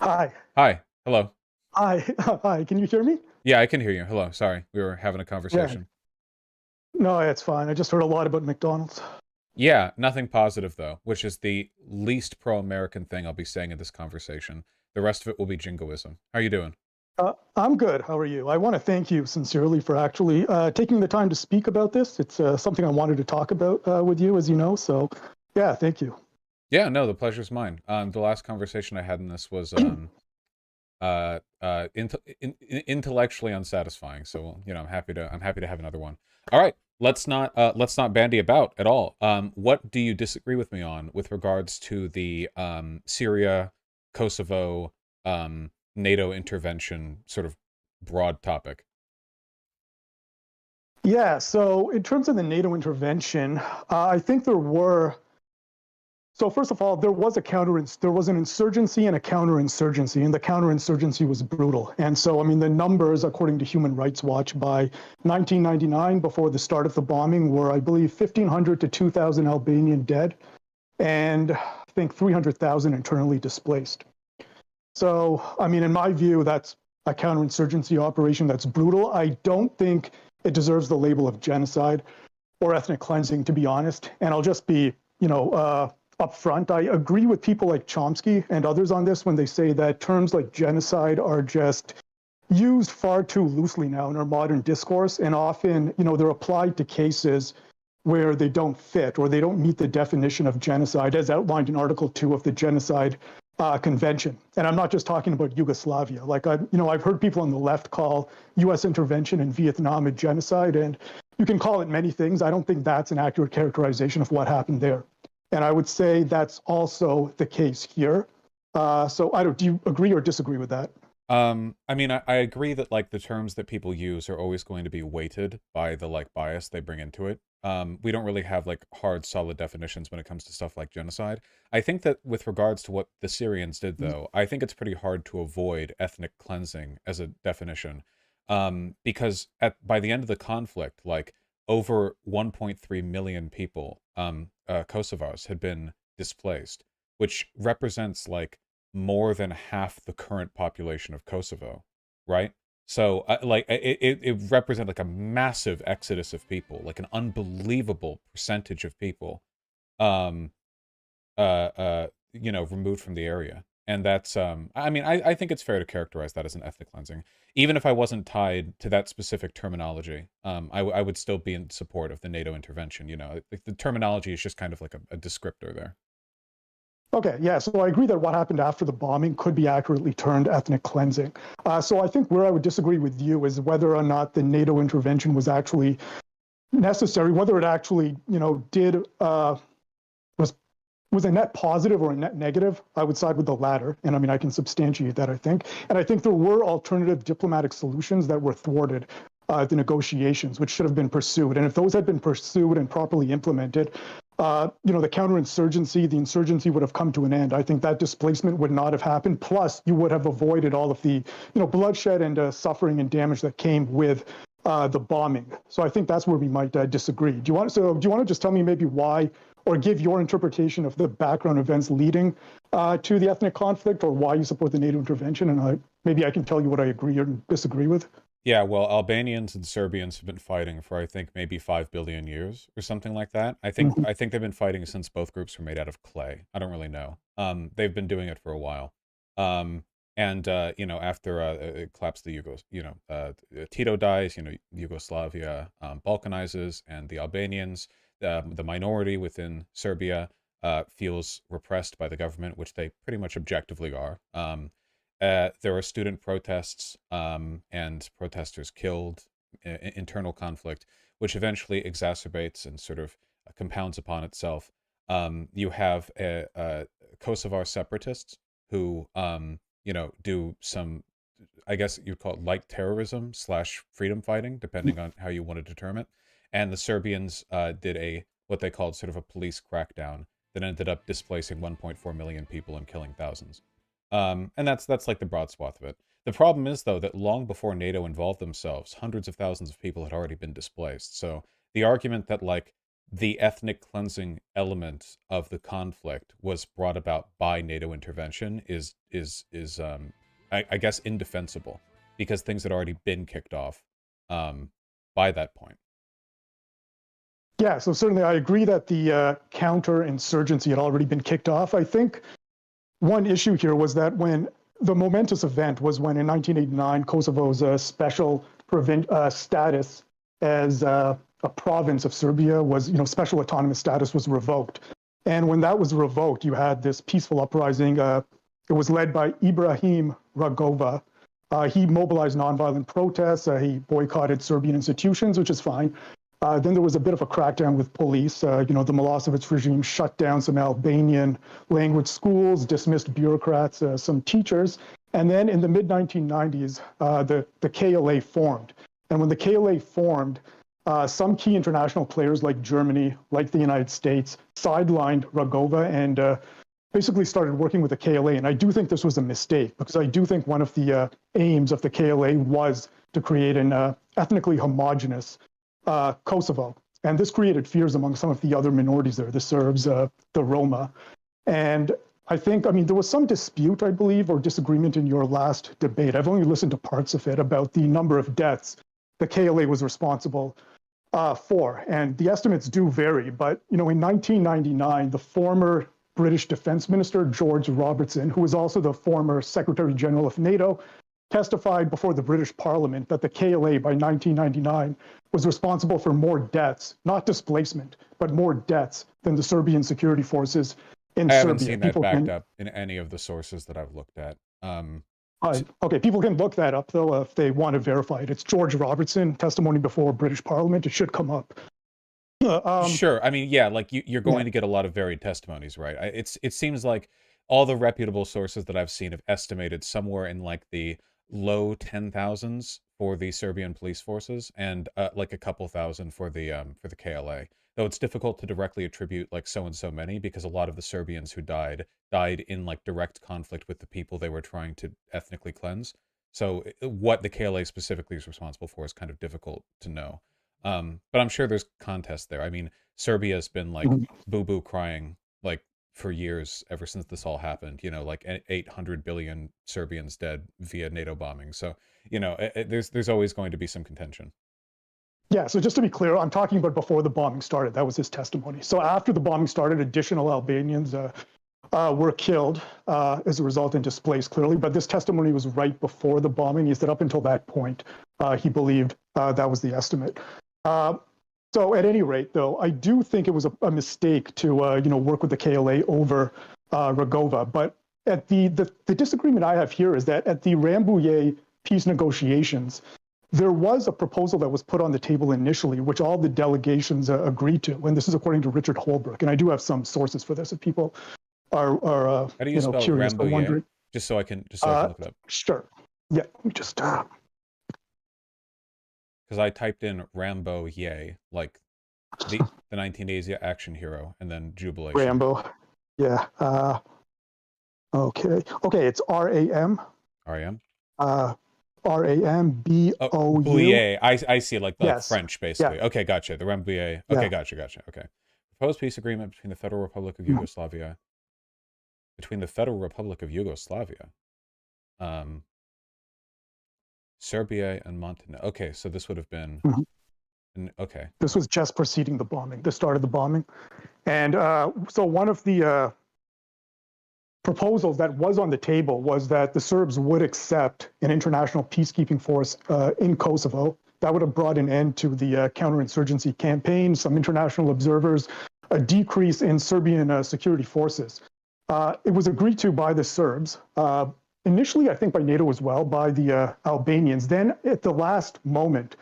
Hi. Hi. Hello. Hi. Hi. Can you hear me? Yeah, I can hear you. Hello. Sorry. We were having a Yeah. conversation. No, it's fine. I just heard a lot about McDonald's. Yeah, nothing positive though, which is the least pro-American thing I'll be saying in this conversation. The rest of it will be jingoism. How are you doing? I'm good. How are you? I want to thank you sincerely for actually taking the time to speak about this. It's something I wanted to talk about with you, as you know. So, yeah, thank you. Yeah, no, the pleasure's mine. The last conversation I had in this was intellectually unsatisfying. So, I'm happy to have another one. All right, let's not bandy about at all. What do you disagree with me on with regards to the Syria, Kosovo, NATO intervention sort of broad topic? Yeah. So, in terms of the NATO intervention, I think there were. So first of all, there was an insurgency and a counterinsurgency, and the counterinsurgency was brutal. And so, I mean, the numbers, according to Human Rights Watch, by 1999, before the start of the bombing, were, I believe, 1,500 to 2,000 Albanian dead, and I think 300,000 internally displaced. So, I mean, in my view, that's a counterinsurgency operation that's brutal. I don't think it deserves the label of genocide or ethnic cleansing, to be honest. And I'll just be, upfront. I agree with people like Chomsky and others on this when they say that terms like genocide are just used far too loosely now in our modern discourse, and often, they're applied to cases where they don't fit or they don't meet the definition of genocide as outlined in Article 2 of the Genocide Convention. And I'm not just talking about Yugoslavia. Like I've heard people on the left call U.S. intervention in Vietnam a genocide, and you can call it many things. I don't think that's an accurate characterization of what happened there. And I would say that's also the case here. So I don't. Do you agree or disagree with that? I mean, I agree that like the terms that people use are always going to be weighted by the like bias they bring into it. We don't really have like hard, solid definitions when it comes to stuff like genocide. I think that with regards to what the Syrians did, though, I think it's pretty hard to avoid ethnic cleansing as a definition, because at by the end of the conflict, like over 1.3 million people, Kosovars had been displaced, which represents like more than half the current population of Kosovo, right? So, it represents like a massive exodus of people, like an unbelievable percentage of people, um, removed from the area, and that's, I mean, I think it's fair to characterize that as an ethnic cleansing, even if I wasn't tied to that specific terminology. I would still be in support of the NATO intervention. Like the terminology is just kind of like a descriptor there. Okay, yeah. So I agree that what happened after the bombing could be accurately termed ethnic cleansing. So I think where I would disagree with you is whether or not the NATO intervention was actually necessary, whether it actually, did was was a net positive or a net negative. I would side with the latter, and I mean I can substantiate that. I think, and I think there were alternative diplomatic solutions that were thwarted. The negotiations, which should have been pursued, and if those had been pursued and properly implemented, the counterinsurgency, the insurgency would have come to an end. I think that displacement would not have happened. Plus, you would have avoided all of the, bloodshed and suffering and damage that came with the bombing. So I think that's where we might disagree. Do you want to just tell me maybe why, or give your interpretation of the background events leading to the ethnic conflict, or why you support the NATO intervention? And maybe I can tell you what I agree or disagree with. Yeah, well, Albanians and Serbians have been fighting for I think maybe 5 billion years or something like that. I think Mhm. I think they've been fighting since both groups were made out of clay. I don't really know. They've been doing it for a while. And after it collapsed the Tito dies, Yugoslavia balkanizes, and the Albanians, the minority within Serbia, feels repressed by the government, which they pretty much objectively are. There are student protests, and protesters killed, internal conflict, which eventually exacerbates and sort of compounds upon itself. You have Kosovar separatists who, do some, I guess you'd call it light terrorism slash freedom fighting, depending on how you want to determine it. And the Serbians did what they called sort of a police crackdown that ended up displacing 1.4 million people and killing thousands. And that's like the broad swath of it. The problem is, though, that long before NATO involved themselves, hundreds of thousands of people had already been displaced. So the argument that like the ethnic cleansing element of the conflict was brought about by NATO intervention I guess indefensible, because things had already been kicked off by that point. Yeah, so certainly I agree that the counterinsurgency had already been kicked off. I think one issue here was that when the momentous event was when in 1989, Kosovo's special status as a province of Serbia was, special autonomous status was revoked. And when that was revoked, you had this peaceful uprising. It was led by Ibrahim Rugova. He mobilized nonviolent protests. He boycotted Serbian institutions, which is fine. Then there was a bit of a crackdown with police. The Milosevic regime shut down some Albanian language schools, dismissed bureaucrats, some teachers. And then in the mid-1990s, the KLA formed. And when the KLA formed, some key international players like Germany, like the United States, sidelined Rugova and basically started working with the KLA. And I do think this was a mistake, because I do think one of the aims of the KLA was to create an ethnically homogenous Kosovo. And this created fears among some of the other minorities there, the Serbs, the Roma. And I think, there was some dispute, I believe, or disagreement in your last debate. I've only listened to parts of it about the number of deaths the KLA was responsible for. And the estimates do vary. But, in 1999, the former British Defense Minister, George Robertson, who was also the former Secretary General of NATO, testified before the British Parliament that the KLA by 1999 was responsible for more deaths, not displacement, but more deaths than the Serbian security forces in Serbia. I haven't seen that backed up in any of the sources that I've looked at. Okay, people can look that up, though, if they want to verify it. It's George Robertson, testimony before British Parliament. It should come up. Sure. Yeah, like you're going to get a lot of varied testimonies, right? It seems like all the reputable sources that I've seen have estimated somewhere in like the low 10,000s for the Serbian police forces, and like a couple thousand for the KLA. Though it's difficult to directly attribute like so and so many, because a lot of the Serbians who died in like direct conflict with the people they were trying to ethnically cleanse. So what the KLA specifically is responsible for is kind of difficult to know. But I'm sure there's contest there. Serbia's been like boo-boo crying like for years, ever since this all happened, like 800 billion Serbians dead via NATO bombing. So, there's always going to be some contention. Yeah, so just to be clear, I'm talking about before the bombing started. That was his testimony. So after the bombing started, additional Albanians were killed as a result and displaced, clearly. But this testimony was right before the bombing. He said up until that point, he believed that was the estimate. So at any rate, though, I do think it was a mistake to work with the KLA over Rugova. But at the disagreement I have here is that at the Rambouillet peace negotiations, there was a proposal that was put on the table initially, which all the delegations agreed to. And this is according to Richard Holbrooke. And I do have some sources for this if people are How do you spell curious or wondering. Just so I can look it up. Sure. Yeah, let me just... Because I typed in Rambouillet, like the 1980s action hero, and then Jubilation. Rambo. Yeah. Okay, it's R-A-M. R-A-M? R-A-M-B-O-U. Oh, Bouillet. I see, like Yes. French, basically. Yeah. Okay, gotcha. The Rambouillet. Okay, Yeah. gotcha. Okay. Proposed peace agreement between the Federal Republic of Yugoslavia. Serbia and Montenegro. Okay, so this would have been... Okay. This was just preceding the bombing. This started the bombing. And so one of the proposals that was on the table was that the Serbs would accept an international peacekeeping force in Kosovo. That would have brought an end to the counterinsurgency campaign, some international observers, a decrease in Serbian security forces. It was agreed to by the Serbs, initially I think by NATO as well, by the Albanians. Then at the last moment,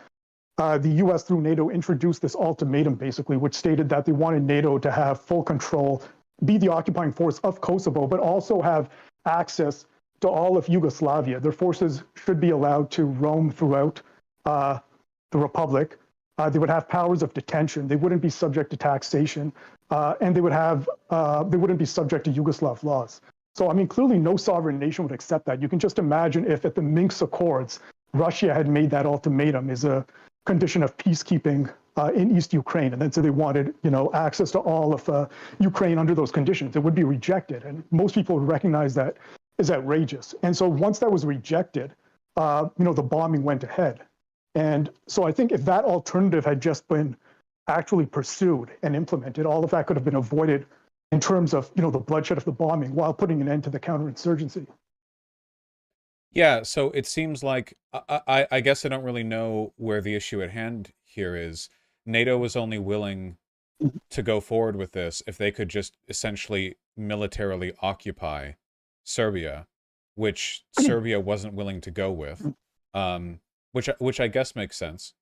the US through NATO introduced this ultimatum, basically, which stated that they wanted NATO to have full control, be the occupying force of Kosovo, but also have access to all of Yugoslavia. Their forces should be allowed to roam throughout the republic. They would have powers of detention. They wouldn't be subject to taxation, and they wouldn't be subject to Yugoslav laws. So, clearly no sovereign nation would accept that. You can just imagine if at the Minsk Accords, Russia had made that ultimatum as a condition of peacekeeping in East Ukraine, and then so they wanted, access to all of Ukraine under those conditions. It would be rejected, and most people would recognize that is outrageous. And so once that was rejected, the bombing went ahead. And so I think if that alternative had just been actually pursued and implemented, all of that could have been avoided in terms of, the bloodshed of the bombing while putting an end to the counterinsurgency. Yeah, so it seems like I guess I don't really know where the issue at hand here is. NATO was only willing to go forward with this if they could just essentially militarily occupy Serbia, which Serbia wasn't willing to go with, which I guess makes sense.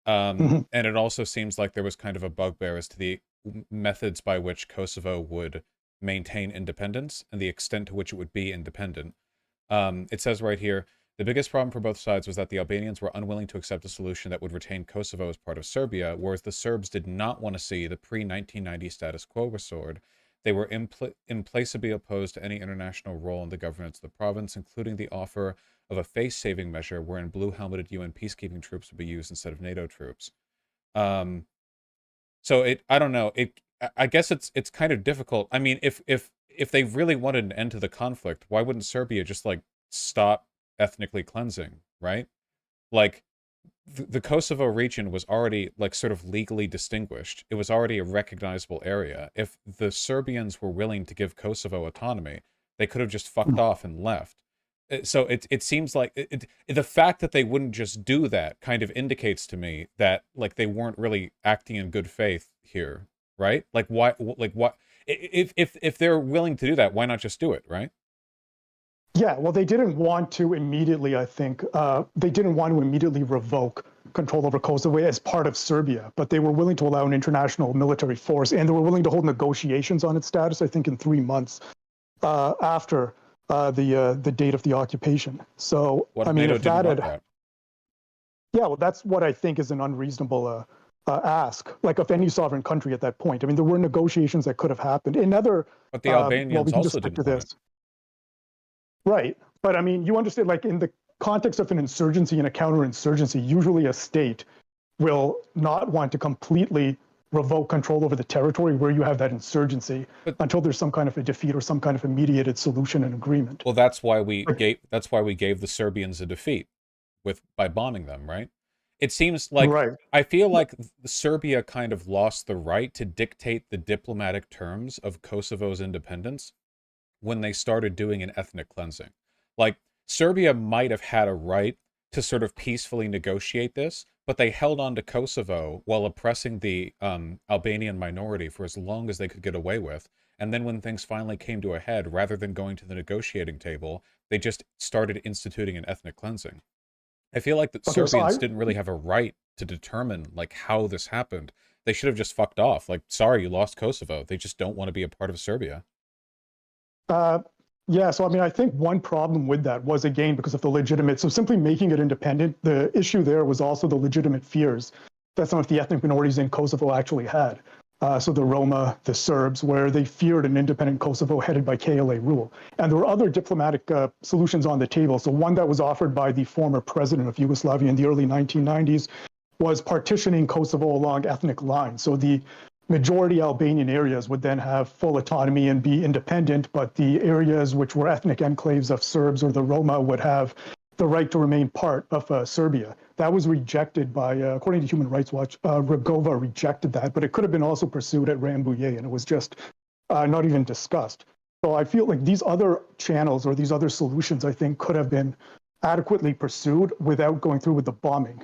And it also seems like there was kind of a bugbear as to the methods by which Kosovo would maintain independence and the extent to which it would be independent. It says right here, the biggest problem for both sides was that the Albanians were unwilling to accept a solution that would retain Kosovo as part of Serbia, whereas the Serbs did not want to see the pre-1990 status quo restored. They were implacably opposed to any international role in the governance of the province, including the offer of a face-saving measure wherein blue-helmeted UN peacekeeping troops would be used instead of NATO troops. So I don't know. I guess it's kind of difficult. I mean, if they really wanted an end to the conflict, why wouldn't Serbia just like stop ethnically cleansing, right? Like the Kosovo region was already like sort of legally distinguished. It was already a recognizable area. If the Serbians were willing to give Kosovo autonomy, they could have just fucked off and left. So it seems like the fact that they wouldn't just do that kind of indicates to me that like they weren't really acting in good faith here, right? Like why? Like what? If they're willing to do that, why not just do it, right? Yeah, well, they didn't want to immediately, I think, they didn't want to immediately revoke control over Kosovo as part of Serbia, but they were willing to allow an international military force, and they were willing to hold negotiations on its status, I think, in 3 months after the date of the occupation. So, I mean, if that had... Yeah, well, that's what I think is an unreasonable ask, like of any sovereign country at that point. I mean, there were negotiations that could have happened. But the Albanians also didn't want it. Right. But I mean, you understand, like in the context of an insurgency and a counterinsurgency, usually a state will not want to completely revoke control over the territory where you have that insurgency until there's some kind of a defeat or some kind of a mediated solution and agreement. Well, that's why we gave the Serbians a defeat by bombing them, right? It seems like I feel like Serbia kind of lost the right to dictate the diplomatic terms of Kosovo's independence when they started doing an ethnic cleansing. Like, Serbia might have had a right to sort of peacefully negotiate this, but they held on to Kosovo while oppressing the Albanian minority for as long as they could get away with. And then when things finally came to a head, rather than going to the negotiating table, they just started instituting an ethnic cleansing. I feel like the Serbians didn't really have a right to determine like how this happened. They should have just fucked off. Like, sorry, you lost Kosovo. They just don't want to be a part of Serbia. Yeah, so I mean, I think one problem with that was, again, because of the legitimate, so simply making it independent, the issue there was also the legitimate fears that some of the ethnic minorities in Kosovo actually had. So the Roma, the Serbs, where they feared an independent Kosovo headed by KLA rule. And there were other diplomatic solutions on the table. So one that was offered by the former president of Yugoslavia in the early 1990s was partitioning Kosovo along ethnic lines. So the majority Albanian areas would then have full autonomy and be independent, but the areas which were ethnic enclaves of Serbs or the Roma would have the right to remain part of Serbia. That was rejected by, according to Human Rights Watch, Rugova rejected that, but it could have been also pursued at Rambouillet, and it was just not even discussed. So I feel like these other channels or these other solutions, I think, could have been adequately pursued without going through with the bombing.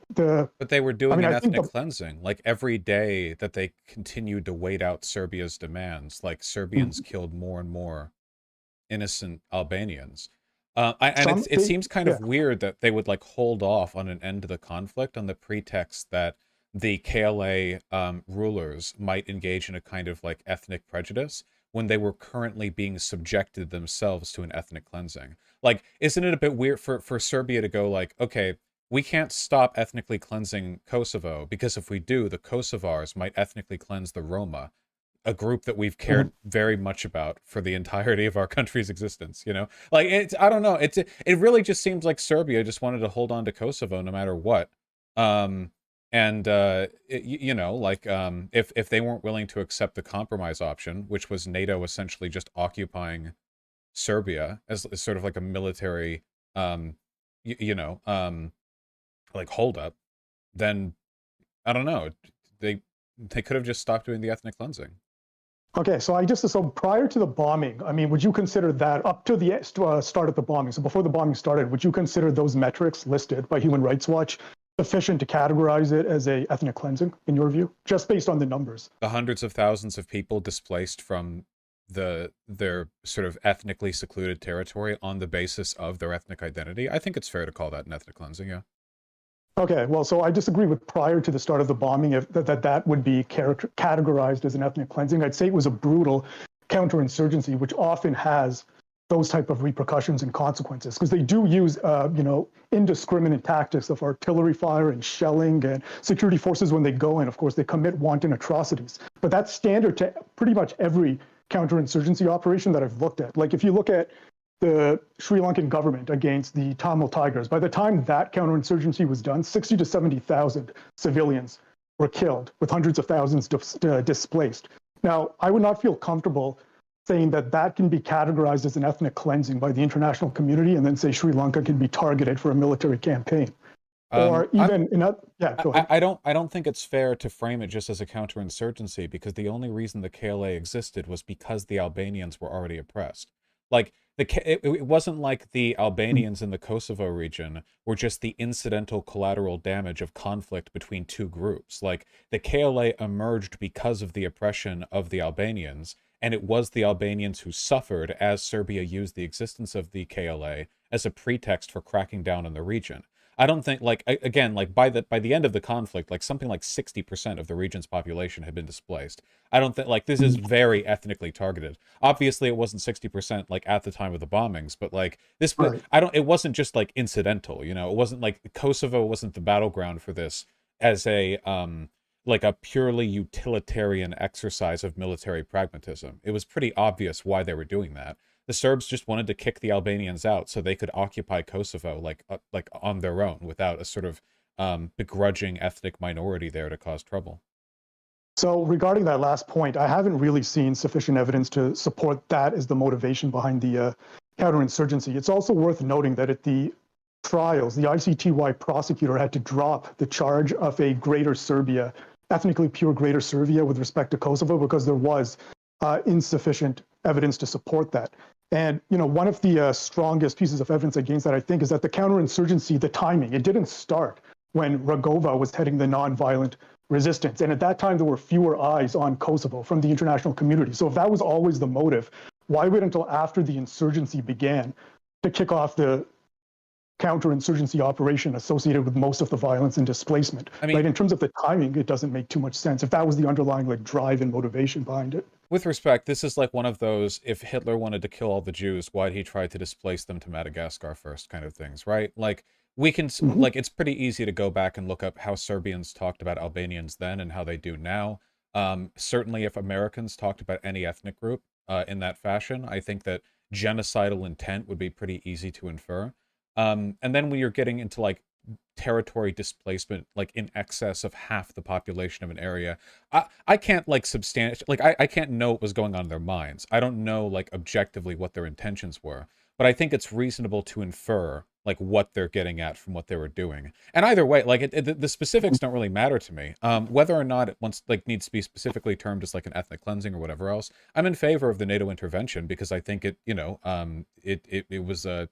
But they were doing an ethnic cleansing. Like, every day that they continued to wait out Serbia's demands, like, Serbians killed more and more innocent Albanians. It seems kind of weird that they would like hold off on an end to the conflict on the pretext that the KLA rulers might engage in a kind of like ethnic prejudice when they were currently being subjected themselves to an ethnic cleansing. Like, isn't it a bit weird for Serbia to go like, okay, we can't stop ethnically cleansing Kosovo because if we do, the Kosovars might ethnically cleanse the Roma, a group that we've cared very much about for the entirety of our country's existence, you know? Like, I don't know. It really just seems like Serbia just wanted to hold on to Kosovo no matter what. And And you know, like if they weren't willing to accept the compromise option, which was NATO essentially just occupying Serbia as sort of like a military, you know, like holdup, then I don't know. They they could have just stopped doing the ethnic cleansing. Okay, so prior to the bombing, I mean, would you consider that up to the start of the bombing? So before the bombing started, would you consider those metrics listed by Human Rights Watch sufficient to categorize it as a ethnic cleansing in your view, just based on the numbers? The hundreds of thousands of people displaced from their sort of ethnically secluded territory on the basis of their ethnic identity. I think it's fair to call that an ethnic cleansing, yeah. Okay, well, so I disagree with prior to the start of the bombing, if that would be categorized as an ethnic cleansing. I'd say it was a brutal counterinsurgency, which often has those type of repercussions and consequences, because they do use, indiscriminate tactics of artillery fire and shelling, and security forces, when they go in, of course, they commit wanton atrocities. But that's standard to pretty much every counterinsurgency operation that I've looked at. Like if you look at the Sri Lankan government against the Tamil Tigers, by the time that counterinsurgency was done, 60 to 70,000 civilians were killed, with hundreds of thousands displaced. Now, I would not feel comfortable saying that that can be categorized as an ethnic cleansing by the international community, and then say Sri Lanka can be targeted for a military campaign. Or even go ahead. I don't think it's fair to frame it just as a counterinsurgency, because the only reason the KLA existed was because the Albanians were already oppressed. Like it wasn't like the Albanians in the Kosovo region were just the incidental collateral damage of conflict between two groups. Like the KLA emerged because of the oppression of the Albanians, and it was the Albanians who suffered as Serbia used the existence of the KLA as a pretext for cracking down on the region. I don't think, like, again, like by the end of the conflict, like something like 60% of the region's population had been displaced. I don't think, like, this is very ethnically targeted. Obviously it wasn't 60% like at the time of the bombings, but like this, Right. it wasn't just like incidental, you know. It wasn't like Kosovo wasn't the battleground for this as a like a purely utilitarian exercise of military pragmatism. It was pretty obvious why they were doing that. The Serbs just wanted to kick the Albanians out so they could occupy Kosovo like on their own, without a sort of begrudging ethnic minority there to cause trouble. So regarding that last point, I haven't really seen sufficient evidence to support that as the motivation behind the counterinsurgency. It's also worth noting that at the trials, the ICTY prosecutor had to drop the charge of a Greater Serbia, ethnically pure Greater Serbia with respect to Kosovo, because there was insufficient evidence to support that. And one of the strongest pieces of evidence against that, I think, is that the counterinsurgency, the timing, it didn't start when Rugova was heading the nonviolent resistance. And at that time, there were fewer eyes on Kosovo from the international community. So if that was always the motive, why wait until after the insurgency began to kick off the counterinsurgency operation associated with most of the violence and displacement? I mean, right? In terms of the timing, it doesn't make too much sense if that was the underlying drive and motivation behind it. With respect, this is like one of those, if Hitler wanted to kill all the Jews, why'd he try to displace them to Madagascar first kind of things, right? Like, we can, like, it's pretty easy to go back and look up how Serbians talked about Albanians then and how they do now. Certainly, if Americans talked about any ethnic group in that fashion, I think that genocidal intent would be pretty easy to infer. And then when you're getting into, like, territory displacement, like in excess of half the population of an area, I can't like like I can't know what was going on in their minds. I don't know like objectively what their intentions were, but I think it's reasonable to infer like what they're getting at from what they were doing. And either way, like the specifics don't really matter to me. Whether or not it needs to be specifically termed as like an ethnic cleansing or whatever else, I'm in favor of the NATO intervention, because I think it, it was a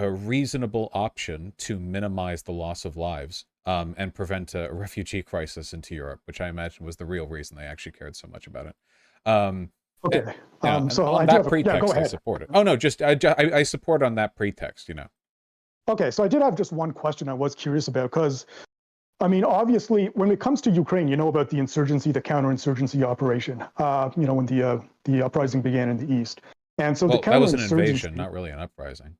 reasonable option to minimize the loss of lives and prevent a refugee crisis into Europe, which I imagine was the real reason they actually cared so much about it. Okay. So on that pretext, I support it. Oh, no, just I support on that pretext, Okay, so I did have just one question I was curious about, because, I mean, obviously, when it comes to Ukraine, you know about the insurgency, the counterinsurgency operation, when the uprising began in the east. And so the counterinsurgency... that was an invasion, not really an uprising.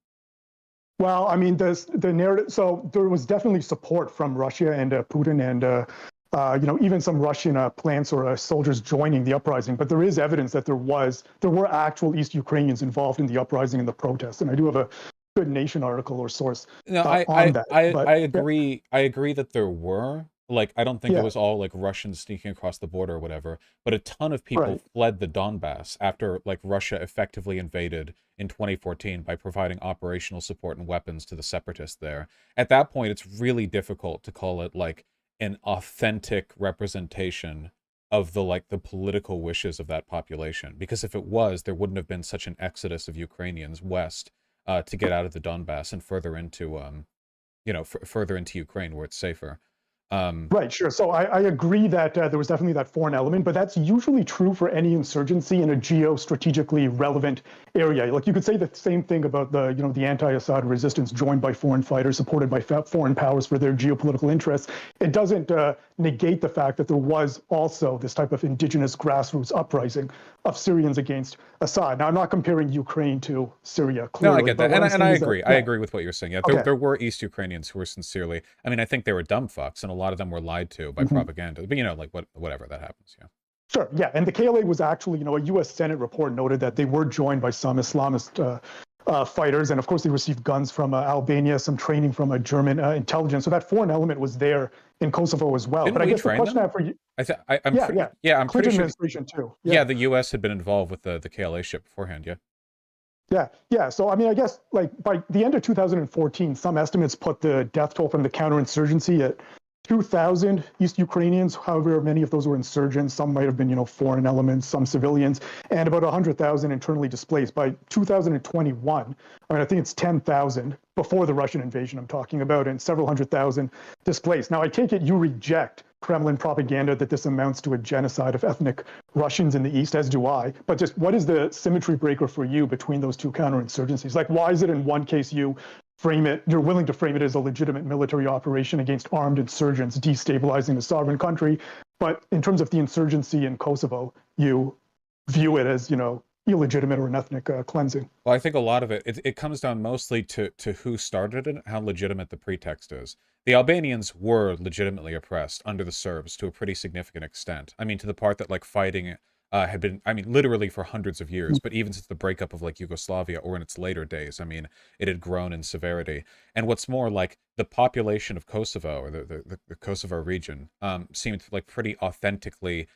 Well, I mean, the narrative. So there was definitely support from Russia and Putin, and even some Russian plants or soldiers joining the uprising. But there is evidence that there were actual East Ukrainians involved in the uprising and the protests. And I do have a Good Nation article or source No, on that. I agree. I agree that there were, Like, I don't think it Yeah, was all like Russians sneaking across the border or whatever, but a ton of people right. fled the Donbass after like Russia effectively invaded in 2014 by providing operational support and weapons to the separatists there. At that point, it's really difficult to call it like an authentic representation of the like the political wishes of that population. Because if it was, there wouldn't have been such an exodus of Ukrainians west to get out of the Donbass and further into further into Ukraine where it's safer. Um, Right, sure. So I agree that there was definitely that foreign element, but that's usually true for any insurgency in a geostrategically relevant area. Like you could say the same thing about the anti-Assad resistance joined by foreign fighters, supported by foreign powers for their geopolitical interests. It doesn't negate the fact that there was also this type of indigenous grassroots uprising of Syrians against Assad. Now, I'm not comparing Ukraine to Syria, no, I clearly, get but that, what and I'm and I saying is that, agree. I yeah, agree with what you're saying. Yeah, there okay. there were East Ukrainians who were sincerely. I mean, I think they were dumb fucks, and a lot of them were lied to by Mhm. propaganda. But like whatever that happens. Yeah. Sure, yeah, and the KLA was actually, a U.S. Senate report noted that they were joined by some Islamist fighters, and of course they received guns from Albania, some training from a German intelligence. So that foreign element was there in Kosovo as well. Didn't But I we guess the train question I them? have for you, I'm yeah, pretty. yeah, Yeah, I'm pretty Clinton sure. administration too. Yeah, Yeah, the U.S. had been involved with the KLA ship beforehand. Yeah. yeah, yeah. So I mean, I guess like by the end of 2014, some estimates put the death toll from the counterinsurgency at 2,000 East Ukrainians. However, many of those were insurgents. Some might have been, foreign elements, some civilians, and about 100,000 internally displaced. By 2021, I mean, I think it's 10,000 before the Russian invasion I'm talking about, and several hundred thousand displaced. Now, I take it you reject Kremlin propaganda that this amounts to a genocide of ethnic Russians in the East, as do I. But just what is the symmetry breaker for you between those two counterinsurgencies? Like, why is it in one case you're willing to frame it as a legitimate military operation against armed insurgents destabilizing a sovereign country, but in terms of the insurgency in Kosovo, you view it as, illegitimate or an ethnic cleansing? Well, I think a lot of it comes down mostly to who started it, how legitimate the pretext is. The Albanians were legitimately oppressed under the Serbs to a pretty significant extent. I mean, to the part that like fighting had been, I mean, literally for hundreds of years, but even since the breakup of like Yugoslavia or in its later days, I mean, it had grown in severity. And what's more, like the population of Kosovo or the Kosovo region seemed like pretty authentically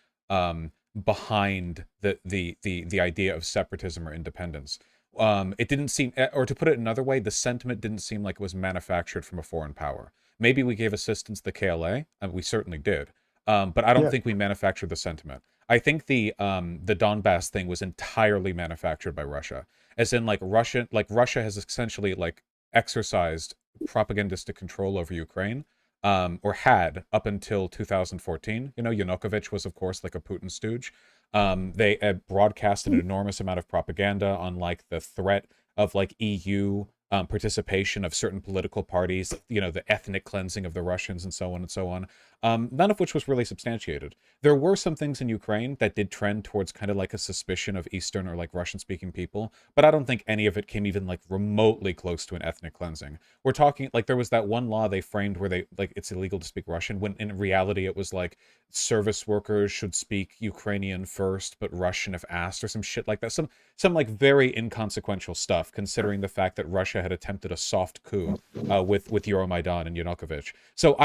behind the idea of separatism or independence. It didn't seem, or to put it another way, the sentiment didn't seem like it was manufactured from a foreign power. Maybe we gave assistance to the KLA, and we certainly did. But I don't Yeah. think we manufactured the sentiment. I think the Donbass thing was entirely manufactured by Russia, as in Russia has essentially like exercised propagandistic control over Ukraine, or had up until 2014. Yanukovych was, of course, like a Putin stooge. They had broadcasted an enormous amount of propaganda on like the threat of like EU participation of certain political parties, the ethnic cleansing of the Russians and so on and so on. None of which was really substantiated. There were some things in Ukraine that did trend towards kind of like a suspicion of Eastern or like Russian speaking people, but I don't think any of it came even like remotely close to an ethnic cleansing. We're talking like there was that one law they framed where they like it's illegal to speak Russian, when in reality it was like service workers should speak Ukrainian first but Russian if asked, or some shit like that. Some like very inconsequential stuff, considering the fact that Russia had attempted a soft coup with Euromaidan and Yanukovych. So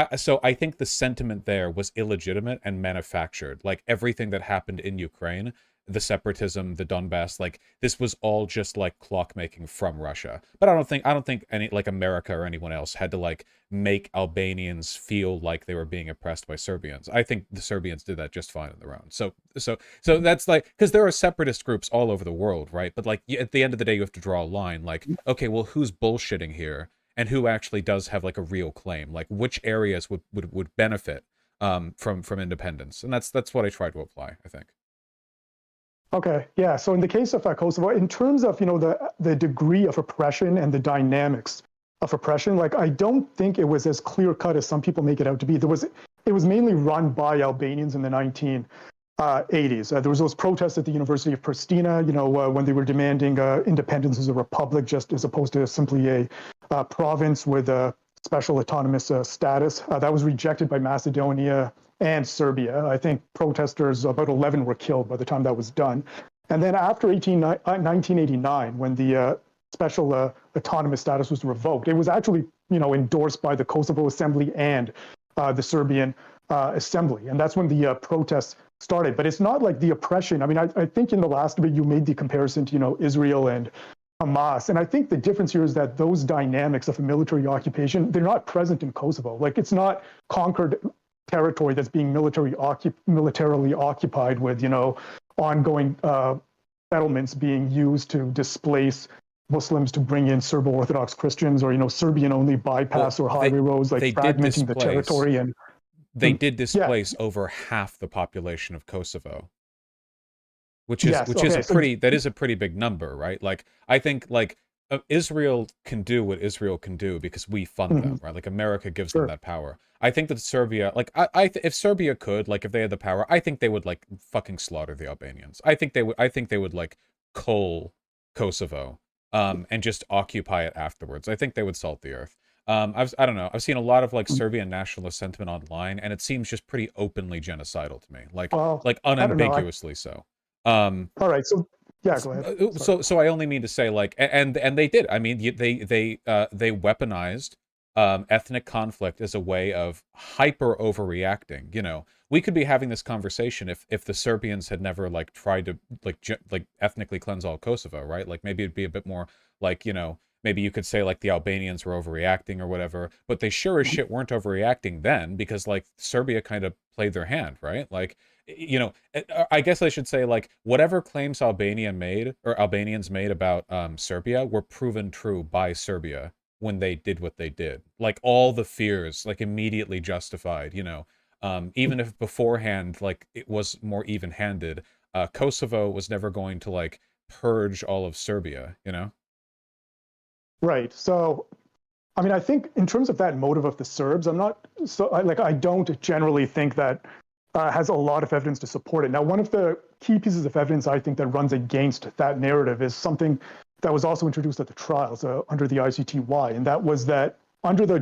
I think the sentiment there was illegitimate and manufactured. Like everything that happened in Ukraine, the separatism, the Donbass, like this was all just like clockmaking from Russia. But I don't think any like America or anyone else had to like make Albanians feel like they were being oppressed by Serbians. I think the Serbians did that just fine on their own. So that's like, because there are separatist groups all over the world, right? But like at the end of the day, you have to draw a line. Like, okay, well, who's bullshitting here, and who actually does have like a real claim? Like, which areas would benefit from independence? And that's what I try to apply, I think. Okay, yeah. So in the case of Kosovo, in terms of the degree of oppression and the dynamics of oppression, like I don't think it was as clear cut as some people make it out to be. It was mainly run by Albanians in the 1980s. There was those protests at the University of Pristina, when they were demanding independence as a republic, just as opposed to simply a province with a special autonomous status. That was rejected by Macedonia and Serbia. I think protesters, about 11 were killed by the time that was done. And then after 1989, when the special autonomous status was revoked, it was actually endorsed by the Kosovo Assembly and the Serbian assembly, and that's when the protests started. But it's not like the oppression. I mean, I think in the last bit you made the comparison to, you know, Israel and Hamas, and I think the difference here is that those dynamics of a military occupation, they're not present in Kosovo. Like, it's not conquered territory that's being militarily occupied with, you know, ongoing settlements being used to displace Muslims to bring in Serbo-Orthodox Christians, or, you know, Serbian-only bypass or highway roads, like fragmenting the territory. And they did displace over half the population of Kosovo, which is that is a pretty big number, right? Like, I think, like, Israel can do what Israel can do because we fund them, right? Like, America gives them that power. I think that Serbia, like, if Serbia could, like, if they had the power, I think they would, like, fucking slaughter the Albanians. I think they would like coal Kosovo, and just occupy it afterwards. I think they would salt the earth. I don't know. I've seen a lot of, like, Serbian nationalist sentiment online, and it seems just pretty openly genocidal to me, like, unambiguously so. All right, so yeah, go ahead. So I only mean to say, like, and they did. I mean, they weaponized ethnic conflict as a way of hyper overreacting. You know, we could be having this conversation if the Serbians had never, like, tried to like ethnically cleanse all Kosovo, right? Like, maybe it'd be a bit more like, you know, maybe you could say, like, the Albanians were overreacting or whatever, but they sure as shit weren't overreacting then, because, like, Serbia kind of played their hand, right? Like, you know, I guess I should say, like, whatever claims Albanians made about Serbia were proven true by Serbia when they did what they did. Like, all the fears, like, immediately justified, you know, even if beforehand, like, it was more even-handed, Kosovo was never going to, like, purge all of Serbia, you know? Right. So, I mean, I think in terms of that motive of the Serbs, I don't generally think that has a lot of evidence to support it. Now, one of the key pieces of evidence I think that runs against that narrative is something that was also introduced at the trials under the ICTY, and that was that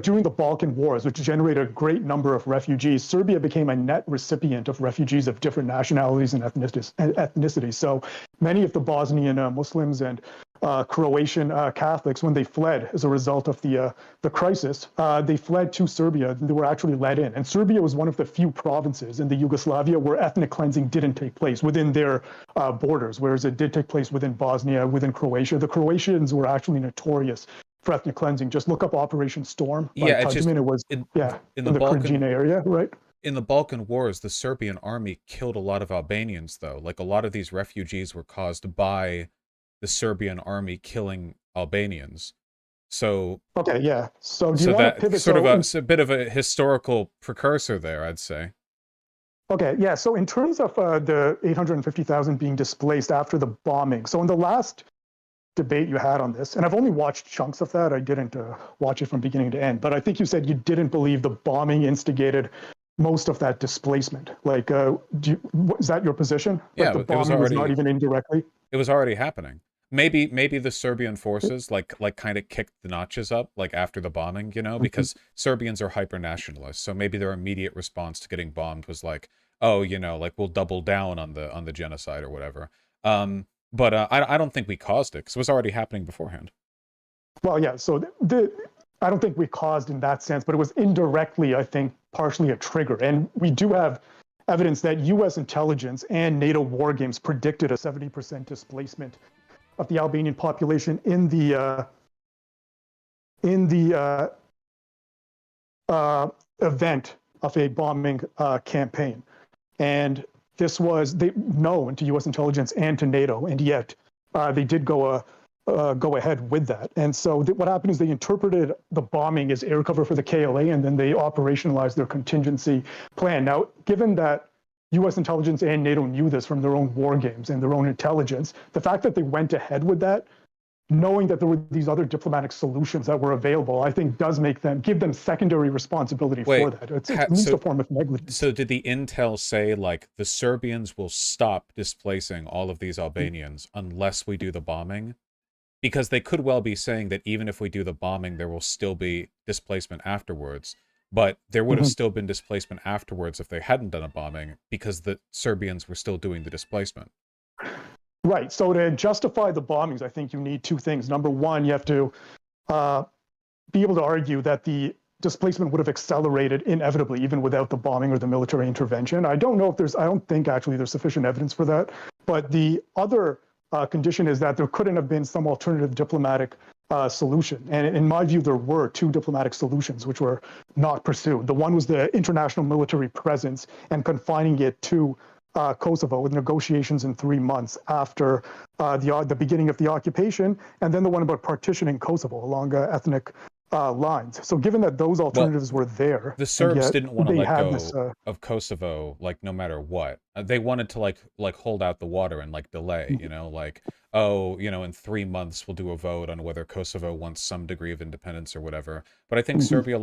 during the Balkan Wars, which generated a great number of refugees, Serbia became a net recipient of refugees of different nationalities and ethnicities. So many of the Bosnian Muslims and Croatian Catholics, when they fled as a result of the crisis, they fled to Serbia. They were actually let in. And Serbia was one of the few provinces in the Yugoslavia where ethnic cleansing didn't take place within their borders, whereas it did take place within Bosnia, within Croatia. The Croatians were actually notorious for ethnic cleansing. Just look up Operation Storm. Yeah, it was in the Krajina area, right? In the Balkan Wars, the Serbian army killed a lot of Albanians, though. Like, a lot of these refugees were caused by the Serbian army killing Albanians. So okay, yeah. So do you want to pivot sort of a bit of a historical precursor there, I'd say. Okay, yeah. So in terms of the 850,000 being displaced after the bombing, so in the last debate you had on this, and I've only watched chunks of that, I didn't watch it from beginning to end, but I think you said you didn't believe the bombing instigated most of that displacement. Like, is that your position? Yeah, like the bombing was not even indirectly. It was already happening. Maybe the Serbian forces like kind of kicked the notches up, like, after the bombing, you know, because Serbians are hyper nationalists. So maybe their immediate response to getting bombed was like, oh, you know, like, we'll double down on the genocide or whatever. But I don't think we caused it, because it was already happening beforehand. Well, yeah. So I don't think we caused in that sense, but it was indirectly, I think, partially a trigger. And we do have evidence that U.S. intelligence and NATO war games predicted a 70% displacement of the Albanian population in the event of a bombing campaign. And this was known to U.S. intelligence and to NATO, and yet they did go ahead with that. And so what happened is they interpreted the bombing as air cover for the KLA, and then they operationalized their contingency plan. Now, given that U.S. intelligence and NATO knew this from their own war games and their own intelligence, the fact that they went ahead with that, knowing that there were these other diplomatic solutions that were available, I think does give them secondary responsibility for that. It's at least a form of negligence. So did the intel say, like, the Serbians will stop displacing all of these Albanians unless we do the bombing? Because they could well be saying that even if we do the bombing, there will still be displacement afterwards. But there would have still been displacement afterwards if they hadn't done a bombing, because the Serbians were still doing the displacement. Right. So to justify the bombings, I think you need two things. Number one, you have to be able to argue that the displacement would have accelerated inevitably, even without the bombing or the military intervention. I don't know if there's, I don't think actually there's sufficient evidence for that. But the other condition is that there couldn't have been some alternative diplomatic solution. And in my view, there were two diplomatic solutions which were not pursued. The one was the international military presence and confining it to Kosovo with negotiations in 3 months after the beginning of the occupation, and then the one about partitioning Kosovo along ethnic lines. So given that those alternatives were there, the Serbs didn't want to let go this, of Kosovo, like, no matter what. They wanted to like hold out the water and like delay, you know, like, oh, you know, in 3 months we'll do a vote on whether Kosovo wants some degree of independence or whatever. But I think Serbia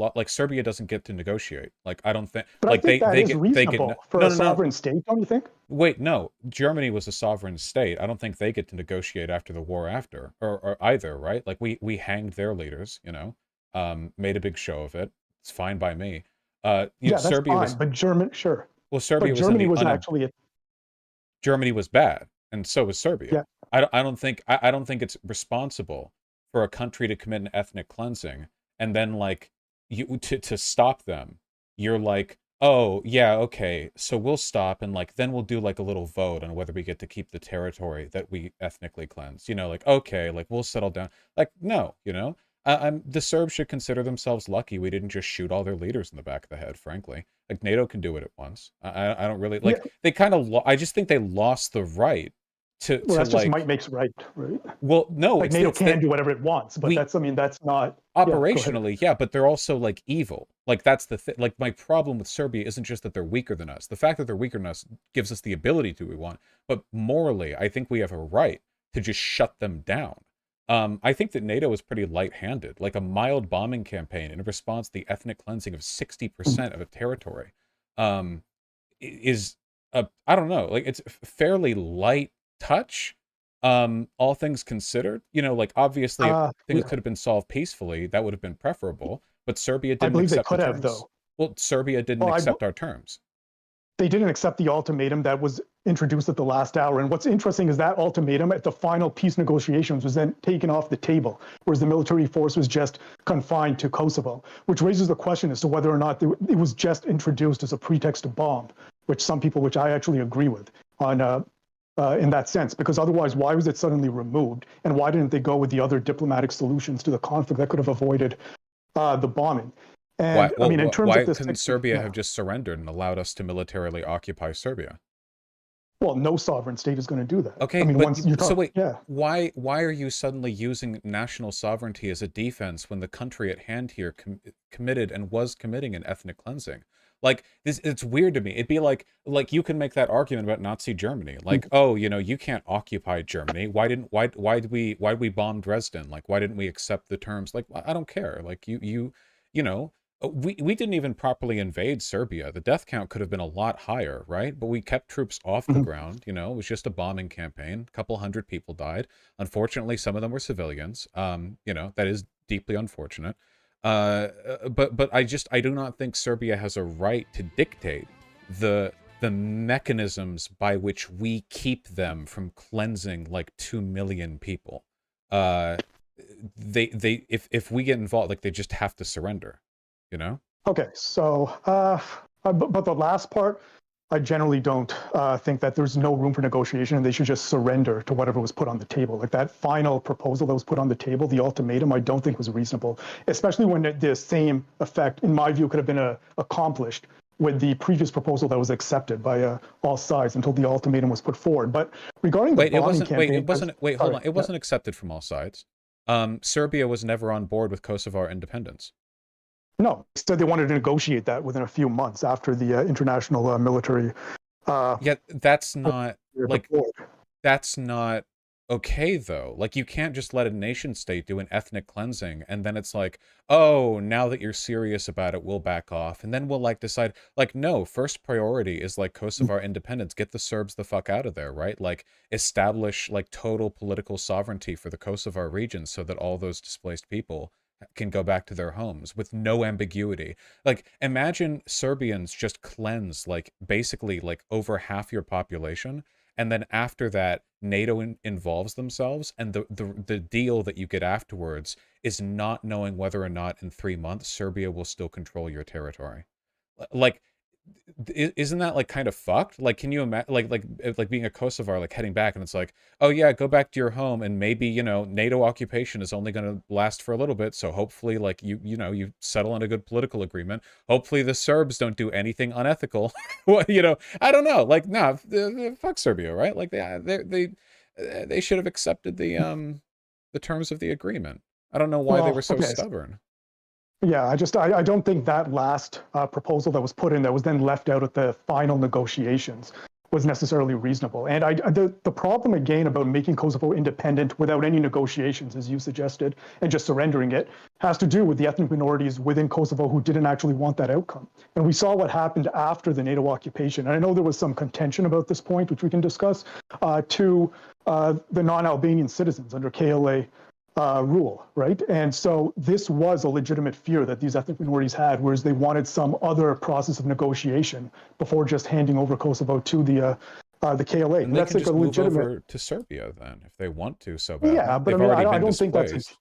doesn't get to negotiate. Like, I don't think, but like, I think they get for a sovereign state, don't you think? Wait, no. Germany was a sovereign state. I don't think they get to negotiate after the war after, or either, right? Like, we hanged their leaders, you know, made a big show of it. It's fine by me. Yeah, that's Serbia fine, but sure. Well, Serbia but Germany was actually Germany was bad, and so was Serbia. Yeah. I don't think it's responsible for a country to commit an ethnic cleansing and then, like, you to stop them. You're like, oh yeah, okay, so we'll stop, and like then we'll do like a little vote on whether we get to keep the territory that we ethnically cleansed. You know, like, okay, like we'll settle down. Like, no, you know. The Serbs should consider themselves lucky we didn't just shoot all their leaders in the back of the head, frankly. Like, NATO can do it at once. I don't really, like, they kind of, I just think they lost the right to that's like... just might makes right? Well, no. Like, NATO can do whatever it wants, but that's not... Operationally, yeah, but they're also, like, evil. Like, that's the thing. Like, my problem with Serbia isn't just that they're weaker than us. The fact that they're weaker than us gives us the ability to do what we want. But morally, I think we have a right to just shut them down. I think that NATO is pretty light-handed. Like, a mild bombing campaign in response to the ethnic cleansing of 60% of a territory is I don't know, like, it's fairly light touch, all things considered. You know, like, obviously, if things could have been solved peacefully, that would have been preferable. But Serbia didn't accept the terms. I believe they could have, though. Well, Serbia didn't accept our terms. They didn't accept the ultimatum that was introduced at the last hour. And what's interesting is that ultimatum at the final peace negotiations was then taken off the table, whereas the military force was just confined to Kosovo, which raises the question as to whether or not it was just introduced as a pretext to bomb, which I actually agree with on in that sense, because otherwise, why was it suddenly removed? And why didn't they go with the other diplomatic solutions to the conflict that could have avoided the bombing? And, in terms of this, couldn't Serbia have just surrendered and allowed us to militarily occupy Serbia? Well, no sovereign state is going to do that. Okay, why are you suddenly using national sovereignty as a defense when the country at hand here committed and was committing an ethnic cleansing? Like, it's weird to me. It'd be like you can make that argument about Nazi Germany. Like, oh, you know, you can't occupy Germany. Why did we bomb Dresden? Like, why didn't we accept the terms? Like, I don't care. Like, you know. We didn't even properly invade Serbia. The death count could have been a lot higher, right? But we kept troops off the ground. You know, it was just a bombing campaign. A couple hundred people died. Unfortunately, some of them were civilians. You know, that is deeply unfortunate. But I do not think Serbia has a right to dictate the mechanisms by which we keep them from cleansing like 2 million people. If we get involved, like, they just have to surrender. You know? Okay, so, but the last part, I generally don't think that there's no room for negotiation and they should just surrender to whatever was put on the table. Like, that final proposal that was put on the table, the ultimatum, I don't think was reasonable, especially when the same effect, in my view, could have been accomplished with the previous proposal that was accepted by all sides until the ultimatum was put forward. But regarding the bombing campaign... hold on. It wasn't accepted from all sides. Serbia was never on board with Kosovo independence. No, so they wanted to negotiate that within a few months after the international military. Yeah, that's not that's not okay though. Like, you can't just let a nation state do an ethnic cleansing and then it's like, oh, now that you're serious about it, we'll back off, and then we'll like decide. Like, no, first priority is like Kosovo independence. Get the Serbs the fuck out of there, right? Like, establish like total political sovereignty for the Kosovo region so that all those displaced people can go back to their homes with no ambiguity. Like, imagine Serbians just cleanse like basically like over half your population, and then after that, NATO involves themselves, and the deal that you get afterwards is not knowing whether or not in 3 months Serbia will still control your territory. Like, isn't that like kind of fucked? Like, can you imagine like being a Kosovar, like heading back, and it's like, oh yeah, go back to your home, and maybe, you know, NATO occupation is only going to last for a little bit, so hopefully, like, you know, you settle on a good political agreement. Hopefully the Serbs don't do anything unethical. Well, you know, I don't know. Like, nah, fuck Serbia, right? Like, they should have accepted the terms of the agreement. I don't know why they were so stubborn. Yeah, I don't think that last proposal that was put in that was then left out at the final negotiations was necessarily reasonable. And the problem again about making Kosovo independent without any negotiations, as you suggested, and just surrendering it, has to do with the ethnic minorities within Kosovo who didn't actually want that outcome. And we saw what happened after the NATO occupation. And I know there was some contention about this point, which we can discuss, to the non-Albanian citizens under KLA rule, right? And so this was a legitimate fear that these ethnic minorities had, whereas they wanted some other process of negotiation before just handing over Kosovo to the KLA. And that's like a legitimate. Move over to Serbia then, if they want to so bad. Yeah, but I mean, I don't think that's.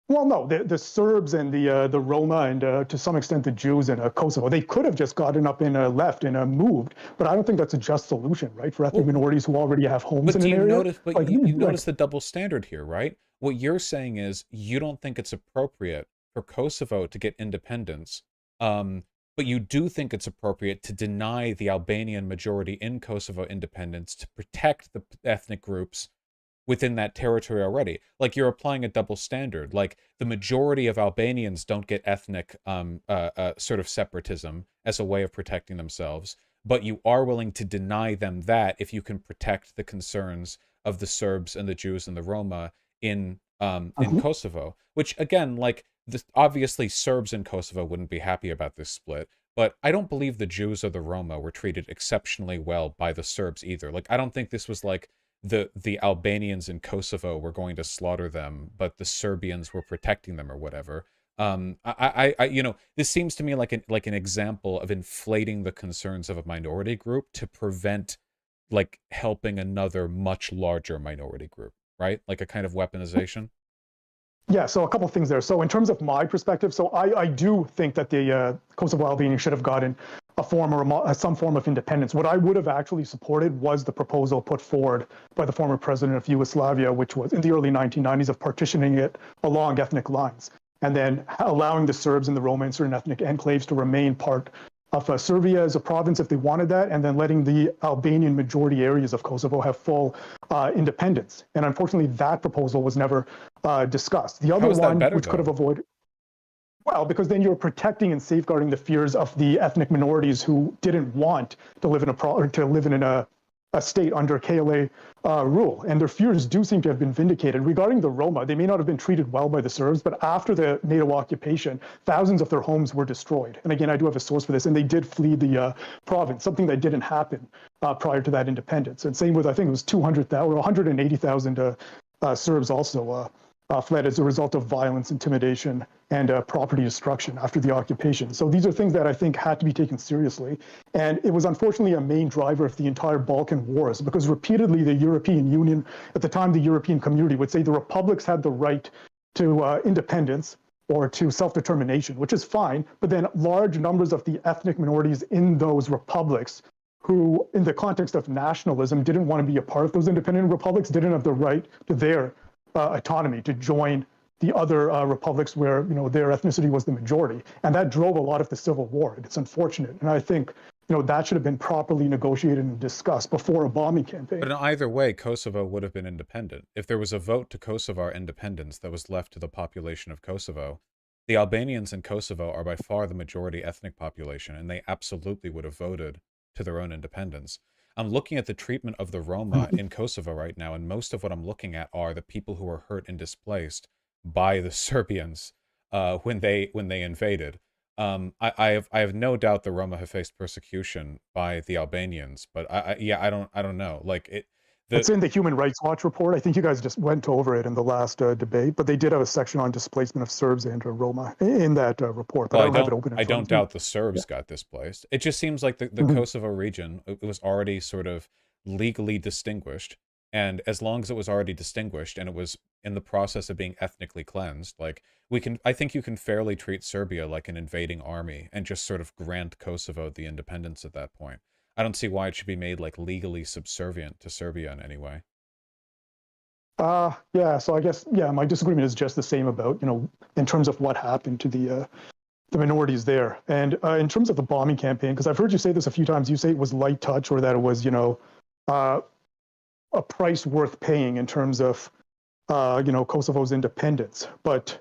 Well, no, the Serbs and the Roma and to some extent the Jews in Kosovo, they could have just gotten up and left and moved, but I don't think that's a just solution, right, for ethnic minorities who already have homes in an area. But you notice the double standard here, right? What you're saying is you don't think it's appropriate for Kosovo to get independence, but you do think it's appropriate to deny the Albanian majority in Kosovo independence to protect the ethnic groups within that territory already. Like, you're applying a double standard. Like, the majority of Albanians don't get ethnic sort of separatism as a way of protecting themselves, but you are willing to deny them that if you can protect the concerns of the Serbs and the Jews and the Roma in Kosovo. Which, again, like, obviously Serbs in Kosovo wouldn't be happy about this split, but I don't believe the Jews or the Roma were treated exceptionally well by the Serbs either. Like, I don't think this was like the Albanians in Kosovo were going to slaughter them, but the Serbians were protecting them or whatever. I you know, this seems to me like an example of inflating the concerns of a minority group to prevent, like, helping another much larger minority group, right? Like a kind of weaponization. Yeah, so a couple of things there. So in terms of my perspective, so I do think that the Kosovo Albanians should have gotten a form or some form of independence. What I would have actually supported was the proposal put forward by the former president of Yugoslavia, which was in the early 1990s, of partitioning it along ethnic lines, and then allowing the Serbs and the Roma and certain ethnic enclaves to remain part of Serbia as a province if they wanted that, and then letting the Albanian majority areas of Kosovo have full independence. And unfortunately, that proposal was never discussed. The other one, which could have avoided, well, because then you're protecting and safeguarding the fears of the ethnic minorities who didn't want to live in a state under KLA rule, and their fears do seem to have been vindicated. Regarding the Roma, they may not have been treated well by the Serbs, but after the NATO occupation, thousands of their homes were destroyed. And again, I do have a source for this, and they did flee the province, something that didn't happen prior to that independence. And same with, I think it was 200,000 or 180,000 Serbs also fled as a result of violence, intimidation, and property destruction after the occupation. So these are things that I think had to be taken seriously. And it was unfortunately a main driver of the entire Balkan Wars, because repeatedly the European Union, at the time the European community, would say the republics had the right to independence or to self-determination, which is fine, but then large numbers of the ethnic minorities in those republics who, in the context of nationalism, didn't want to be a part of those independent republics, didn't have the right to their autonomy to join the other republics where, you know, their ethnicity was the majority, and that drove a lot of the civil war. It's unfortunate, and I think, you know, that should have been properly negotiated and discussed before a bombing campaign. But in either way, Kosovo would have been independent. If there was a vote to Kosovar independence that was left to the population of Kosovo, the Albanians in Kosovo are by far the majority ethnic population, and they absolutely would have voted to their own independence. I'm looking at the treatment of the Roma in Kosovo right now, and most of what I'm looking at are the people who were hurt and displaced by the Serbians when they invaded. I have no doubt the Roma have faced persecution by the Albanians, but I don't know. Like, it's in the Human Rights Watch report. I think you guys just went over it in the last debate, but they did have a section on displacement of Serbs and Roma in that report. But well, I don't have it open. I don't doubt the Serbs got displaced. It just seems like the Kosovo region, it was already sort of legally distinguished. And as long as it was already distinguished and it was in the process of being ethnically cleansed, like I think you can fairly treat Serbia like an invading army and just sort of grant Kosovo the independence at that point. I don't see why it should be made like legally subservient to Serbia in any way. Yeah, so I guess, yeah, my disagreement is just the same about, in terms of what happened to the minorities there. And in terms of the bombing campaign, because I've heard you say this a few times, you say it was light touch or that it was, a price worth paying in terms of, Kosovo's independence. But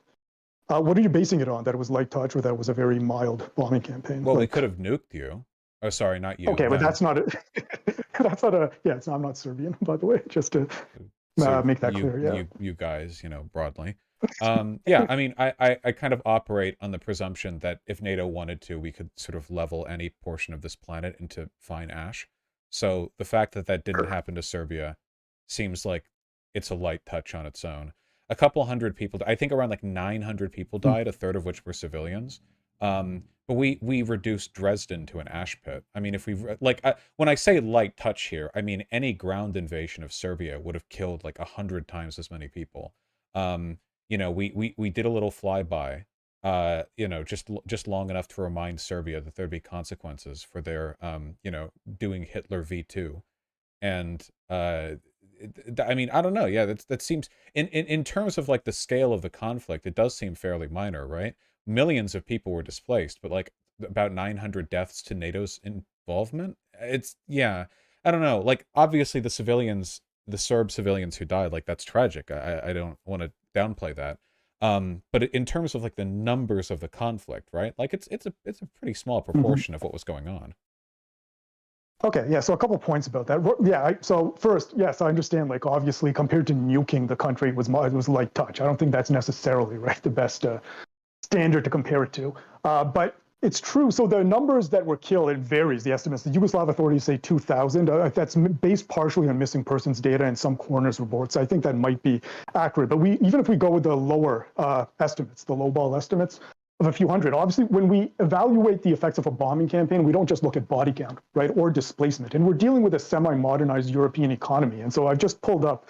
what are you basing it on? That it was light touch or that it was a very mild bombing campaign? Well, we could have nuked you. Oh, sorry, not you. Okay, but that's not a, I'm not Serbian, by the way, just to make that clear, yeah. You guys, broadly. Yeah, I mean, I kind of operate on the presumption that if NATO wanted to, we could sort of level any portion of this planet into fine ash. So the fact that that didn't happen to Serbia seems like it's a light touch on its own. A couple hundred people, I think around like 900 people died, a third of which were civilians. But we reduced Dresden to an ash pit. I mean, if we when I say light touch here, I mean any ground invasion of Serbia would have killed like 100 times as many people. We did a little flyby, just long enough to remind Serbia that there'd be consequences for their, doing Hitler V2. And I mean, I don't know. Yeah, that seems in terms of like the scale of the conflict, it does seem fairly minor, right? Millions of people were displaced, but like about 900 deaths to NATO's involvement. Yeah, I don't know. Like obviously the Serb civilians who died, like that's tragic. I don't want to downplay that. But in terms of like the numbers of the conflict, right? Like it's a pretty small proportion of what was going on. Okay, yeah, so a couple points about that. Yeah, so first, yes, I understand, like, obviously, compared to nuking the country, it was light touch. I don't think that's necessarily, right, the best standard to compare it to. But it's true, so the numbers that were killed, it varies, the estimates. The Yugoslav authorities say 2,000. That's based partially on missing persons data and some coroner's reports. I think that might be accurate. But even if we go with the lower estimates, the lowball estimates, of a few hundred. Obviously, when we evaluate the effects of a bombing campaign, we don't just look at body count, right, or displacement. And we're dealing with a semi-modernized European economy. And so I've just pulled up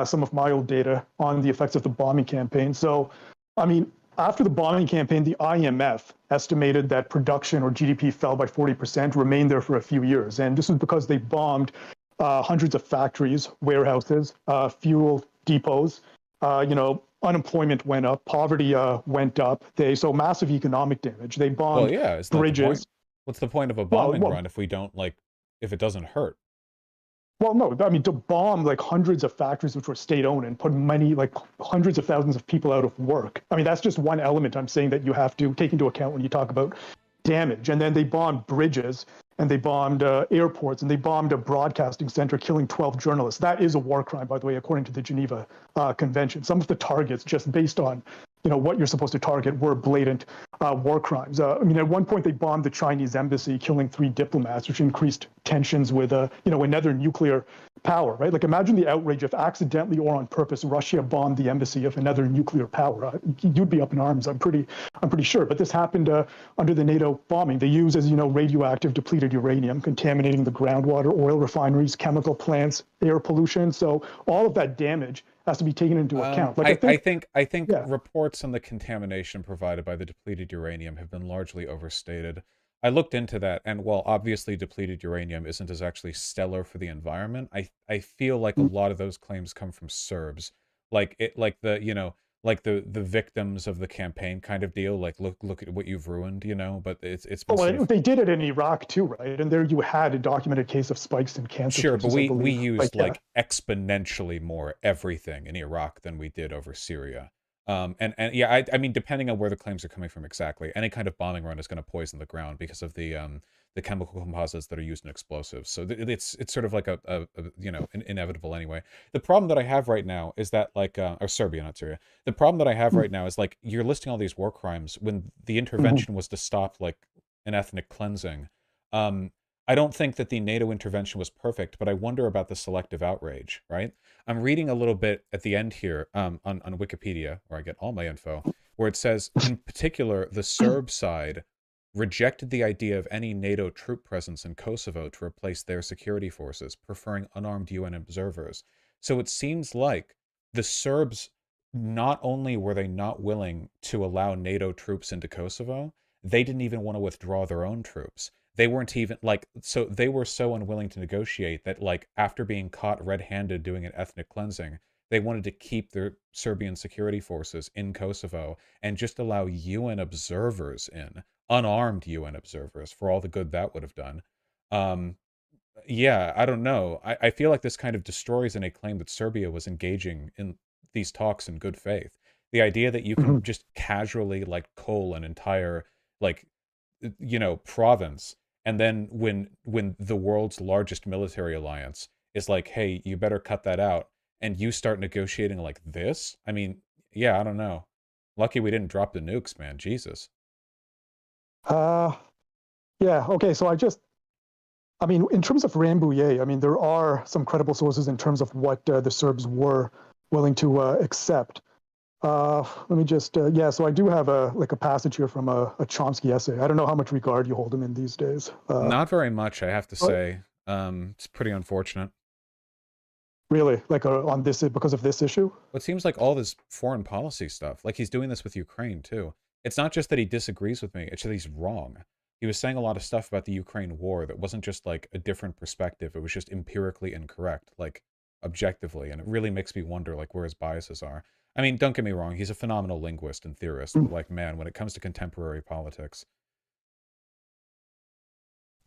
some of my old data on the effects of the bombing campaign. So, I mean, after the bombing campaign, the IMF estimated that production or GDP fell by 40%, remained there for a few years. And this was because they bombed hundreds of factories, warehouses, fuel depots, unemployment went up, poverty went up. So massive economic damage. They bombed bridges. What's the point of a bombing run if we don't if it doesn't hurt? Well, no, I mean, to bomb like hundreds of factories which were state-owned and put hundreds of thousands of people out of work. I mean, that's just one element I'm saying that you have to take into account when you talk about damage. And then they bombed bridges, and they bombed airports, and they bombed a broadcasting center, killing 12 journalists. That is a war crime, by the way, according to the Geneva Convention. Some of the targets, just based on what you're supposed to target, were blatant war crimes. I mean, at one point they bombed the Chinese embassy, killing 3 diplomats, which increased tensions with another nuclear power, right? Like imagine the outrage if accidentally or on purpose Russia bombed the embassy of another nuclear power. You'd be up in arms, I'm pretty sure. But this happened under the NATO bombing. They use, as you know, radioactive depleted uranium, contaminating the groundwater, oil refineries, chemical plants, air pollution. So all of that damage has to be taken into account. Like I think reports on the contamination provided by the depleted uranium have been largely overstated. I looked into that, and while obviously depleted uranium isn't as actually stellar for the environment, I feel like a lot of those claims come from Serbs, like the victims of the campaign kind of deal. Like look at what you've ruined, But it's been they did it in Iraq too, right? And there you had a documented case of spikes in cancer. Sure, but we used exponentially more everything in Iraq than we did over Syria. And yeah, I mean, depending on where the claims are coming from exactly, any kind of bombing run is going to poison the ground because of the chemical composites that are used in explosives. So it's sort of like an inevitable anyway. The problem that I have right now is that or Serbia, not Syria. The problem that I have right now is you're listing all these war crimes when the intervention was to stop an ethnic cleansing. I don't think that the NATO intervention was perfect, but I wonder about the selective outrage, right? I'm reading a little bit at the end here on Wikipedia, where I get all my info, where it says, in particular, the Serb side rejected the idea of any NATO troop presence in Kosovo to replace their security forces, preferring unarmed UN observers. So it seems like the Serbs, not only were they not willing to allow NATO troops into Kosovo, they didn't even want to withdraw their own troops. They weren't even like, so they were so unwilling to negotiate that, like, after being caught red-handed doing an ethnic cleansing, they wanted to keep their Serbian security forces in Kosovo and just allow UN observers in, unarmed UN observers, for all the good that would have done. Yeah, I don't know. I feel like this kind of destroys any claim that Serbia was engaging in these talks in good faith. The idea that you can Mhm. just casually like cull an entire like province, and then when the world's largest military alliance is like, hey, you better cut that out, and you start negotiating like this. I mean, yeah, I don't know. Lucky we didn't drop the nukes, man. Jesus. Uh, yeah. Okay. So I mean, in terms of Rambouillet, I mean, there are some credible sources in terms of what the Serbs were willing to accept. Let me just, yeah, so I do have a passage here from a Chomsky essay. I don't know how much regard you hold him in these days. Not very much, I have to But say. It's pretty unfortunate. really, like on this, because of this issue? It seems like all this foreign policy stuff, like he's doing this with Ukraine too. It's not just that he disagrees with me, it's that he's wrong. He was saying a lot of stuff about the Ukraine war that wasn't just like a different perspective, it was just empirically incorrect, like objectively, and it really makes me wonder like where his biases are. I mean, don't get me wrong, he's a phenomenal linguist and theorist, but like, man, when it comes to contemporary politics,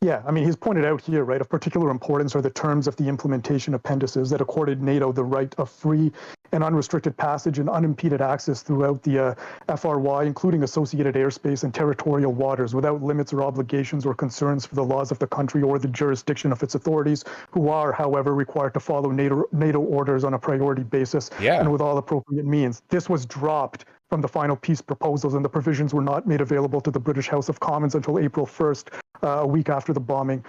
Yeah, I mean, he's pointed out here, right, of particular importance are the terms of the implementation appendices that accorded NATO the right of free and unrestricted passage and unimpeded access throughout the FRY, including associated airspace and territorial waters, without limits or obligations or concerns for the laws of the country or the jurisdiction of its authorities, who are, however, required to follow NATO orders on a priority basis yeah. and with all appropriate means. This was dropped from the final peace proposals, and the provisions were not made available to the British House of Commons until April 1st, a week after the bombing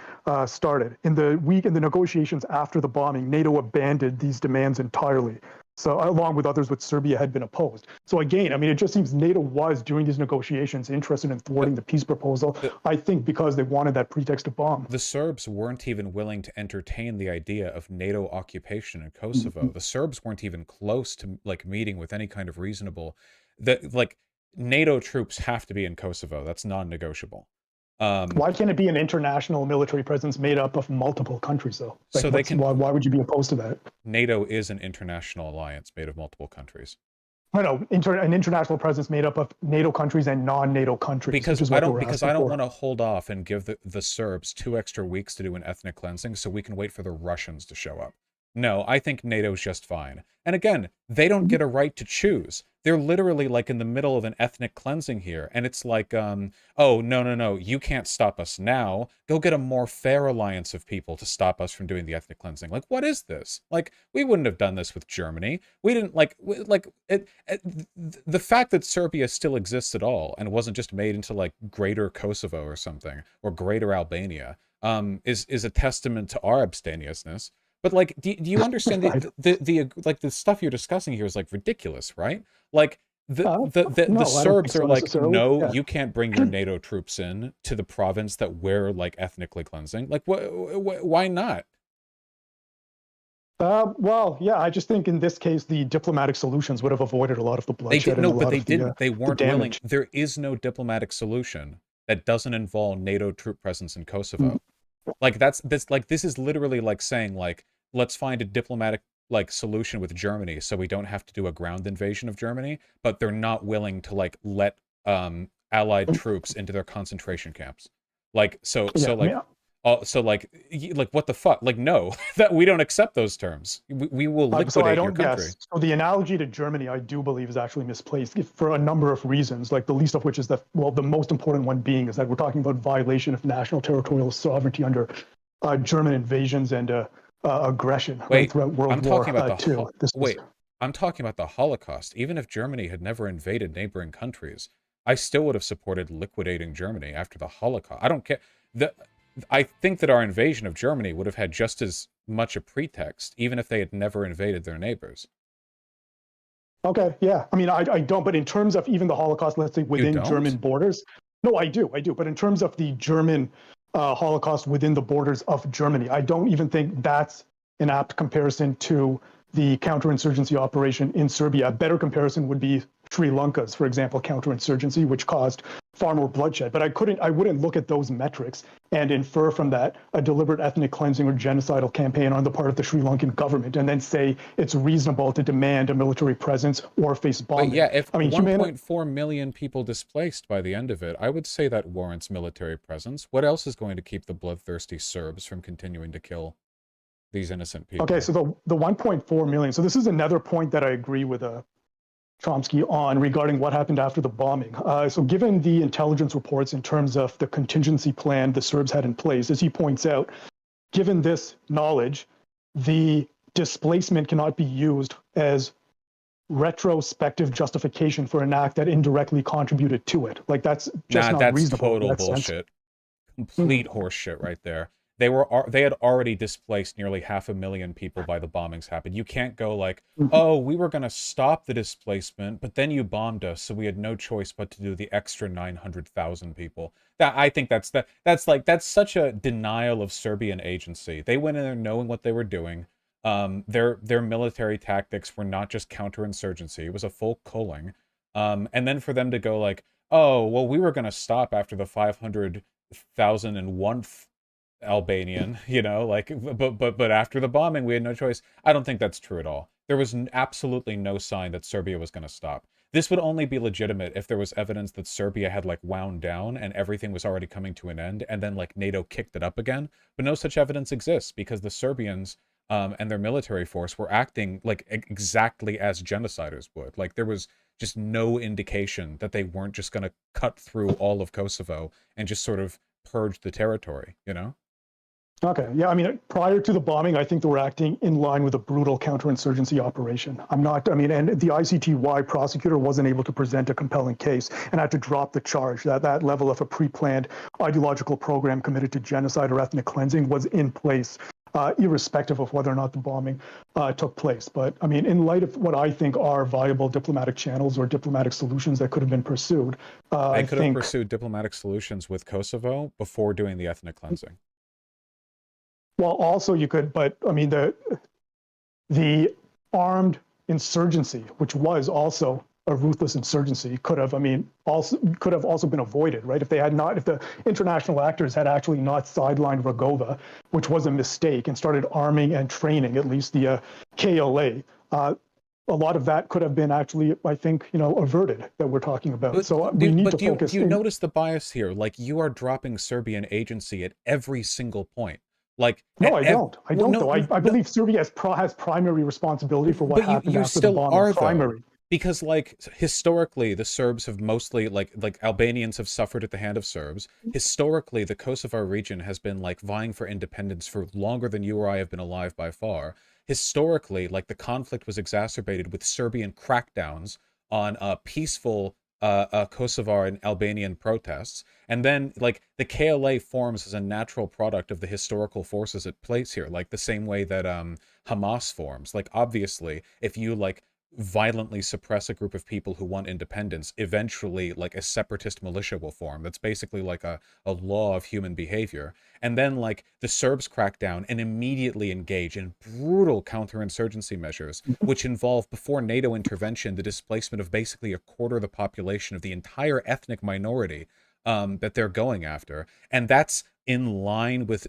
started. In the negotiations after the bombing, NATO abandoned these demands entirely. So, along with others which Serbia had been opposed. So again, I mean, it just seems NATO was, during these negotiations, interested in thwarting the peace proposal, I think because they wanted that pretext to bomb. The Serbs weren't even willing to entertain the idea of NATO occupation in Kosovo. The Serbs weren't even close to like meeting with any kind of reasonable, that like NATO troops have to be in Kosovo. That's non-negotiable. Why can't it be an international military presence made up of multiple countries, though? Like, so they can. why would you be opposed to that? NATO is an international alliance made of multiple countries. I know, an international presence made up of NATO countries and non-NATO countries. Because I don't want to hold off and give the Serbs 2 extra weeks to do an ethnic cleansing so we can wait for the Russians to show up. No, I think NATO's just fine. And again, they don't get a right to choose. They're literally like in the middle of an ethnic cleansing here. And it's like, oh, no, you can't stop us now. Go get a more fair alliance of people to stop us from doing the ethnic cleansing. Like, what is this? Like, we wouldn't have done this with Germany. We didn't the fact that Serbia still exists at all and wasn't just made into like Greater Kosovo or something, or Greater Albania, is a testament to our abstemiousness. But like, do you understand the stuff you're discussing here is like ridiculous, right? Like the Serbs are like, no, you can't bring your NATO troops in to the province that we're like ethnically cleansing. Like, why not? Well, yeah, I just think in this case, the diplomatic solutions would have avoided a lot of the bloodshed. They didn't. They weren't willing. There is no diplomatic solution that doesn't involve NATO troop presence in Kosovo. Like this is literally like saying like, let's find a diplomatic like solution with Germany so we don't have to do a ground invasion of Germany, but they're not willing to like let allied troops into their concentration camps. Like so what the fuck? Like, no, that we don't accept those terms. We will liquidate your country. Yes. So the analogy to Germany, I do believe, is actually misplaced for a number of reasons. Like the least of which is that, well, the most important one being is that we're talking about violation of national territorial sovereignty under German invasions and aggression throughout World War II. I'm talking about the Holocaust. Even if Germany had never invaded neighboring countries, I still would have supported liquidating Germany after the Holocaust. I don't care. I think that our invasion of Germany would have had just as much a pretext, even if they had never invaded their neighbors. Okay, yeah. I mean, I don't, but in terms of even the Holocaust, let's say within German borders, No, I do. But in terms of the German Holocaust within the borders of Germany, I don't even think that's an apt comparison to the counterinsurgency operation in Serbia. A better comparison would be Sri Lanka's, for example, counterinsurgency, which caused far more bloodshed. But I wouldn't look at those metrics and infer from that a deliberate ethnic cleansing or genocidal campaign on the part of the Sri Lankan government, and then say it's reasonable to demand a military presence or face bombing. But yeah, if 1.4 million people displaced by the end of it, I would say that warrants military presence. What else is going to keep the bloodthirsty Serbs from continuing to kill these innocent people? Okay, so the 1.4 million. So this is another point that I agree with Chomsky on regarding what happened after the bombing. So given the intelligence reports in terms of the contingency plan the Serbs had in place, as he points out, given this knowledge, the displacement cannot be used as retrospective justification for an act that indirectly contributed to it. Like that's just not reasonable. Total bullshit. Complete horseshit right there. They had already displaced nearly 500,000 people by the bombings happened. You can't go like, oh, we were going to stop the displacement, but then you bombed us, so we had no choice but to do the extra 900,000 people. I think that's such a denial of Serbian agency. They went in there knowing what they were doing. Their military tactics were not just counterinsurgency; it was a full culling. And then for them to go like, oh, well, we were going to stop after the 500,001th Albanian, but after the bombing we had no choice. I don't think that's true at all. There was absolutely no sign that Serbia was going to stop. This would only be legitimate if there was evidence that Serbia had wound down and everything was already coming to an end, and then NATO kicked it up again. But no such evidence exists because the Serbians and their military force were acting exactly as genociders would. There was just no indication that they weren't just going to cut through all of Kosovo and just sort of purge the territory, Okay, yeah, I mean, prior to the bombing, I think they were acting in line with a brutal counterinsurgency operation. And the ICTY prosecutor wasn't able to present a compelling case and had to drop the charge. That level of a pre-planned ideological program committed to genocide or ethnic cleansing was in place, irrespective of whether or not the bombing took place. But I mean, in light of what I think are viable diplomatic channels or diplomatic solutions that could have been pursued, they could have pursued diplomatic solutions with Kosovo before doing the ethnic cleansing. Well, also you could, but I mean, the armed insurgency, which was also a ruthless insurgency, could have also been avoided, right? If the international actors had actually not sidelined Rogova, which was a mistake, and started arming and training at least the KLA, a lot of that could have been actually, I think, averted that we're talking about. So we need to focus. Do you notice the bias here? You are dropping Serbian agency at every single point. No, I don't. I believe Serbia has primary responsibility for what happened after the bombing. Primary. Because historically the Serbs have mostly Albanians have suffered at the hand of Serbs. Historically, the Kosovo region has been vying for independence for longer than you or I have been alive by far. Historically, the conflict was exacerbated with Serbian crackdowns on peaceful Kosovar and Albanian protests, and then the KLA forms as a natural product of the historical forces at place here, the same way that Hamas forms. Obviously, if you violently suppress a group of people who want independence, eventually a separatist militia will form. That's basically a law of human behavior. And then the Serbs crack down and immediately engage in brutal counterinsurgency measures, which involve, before NATO intervention, the displacement of basically a quarter of the population of the entire ethnic minority that they're going after. And that's in line with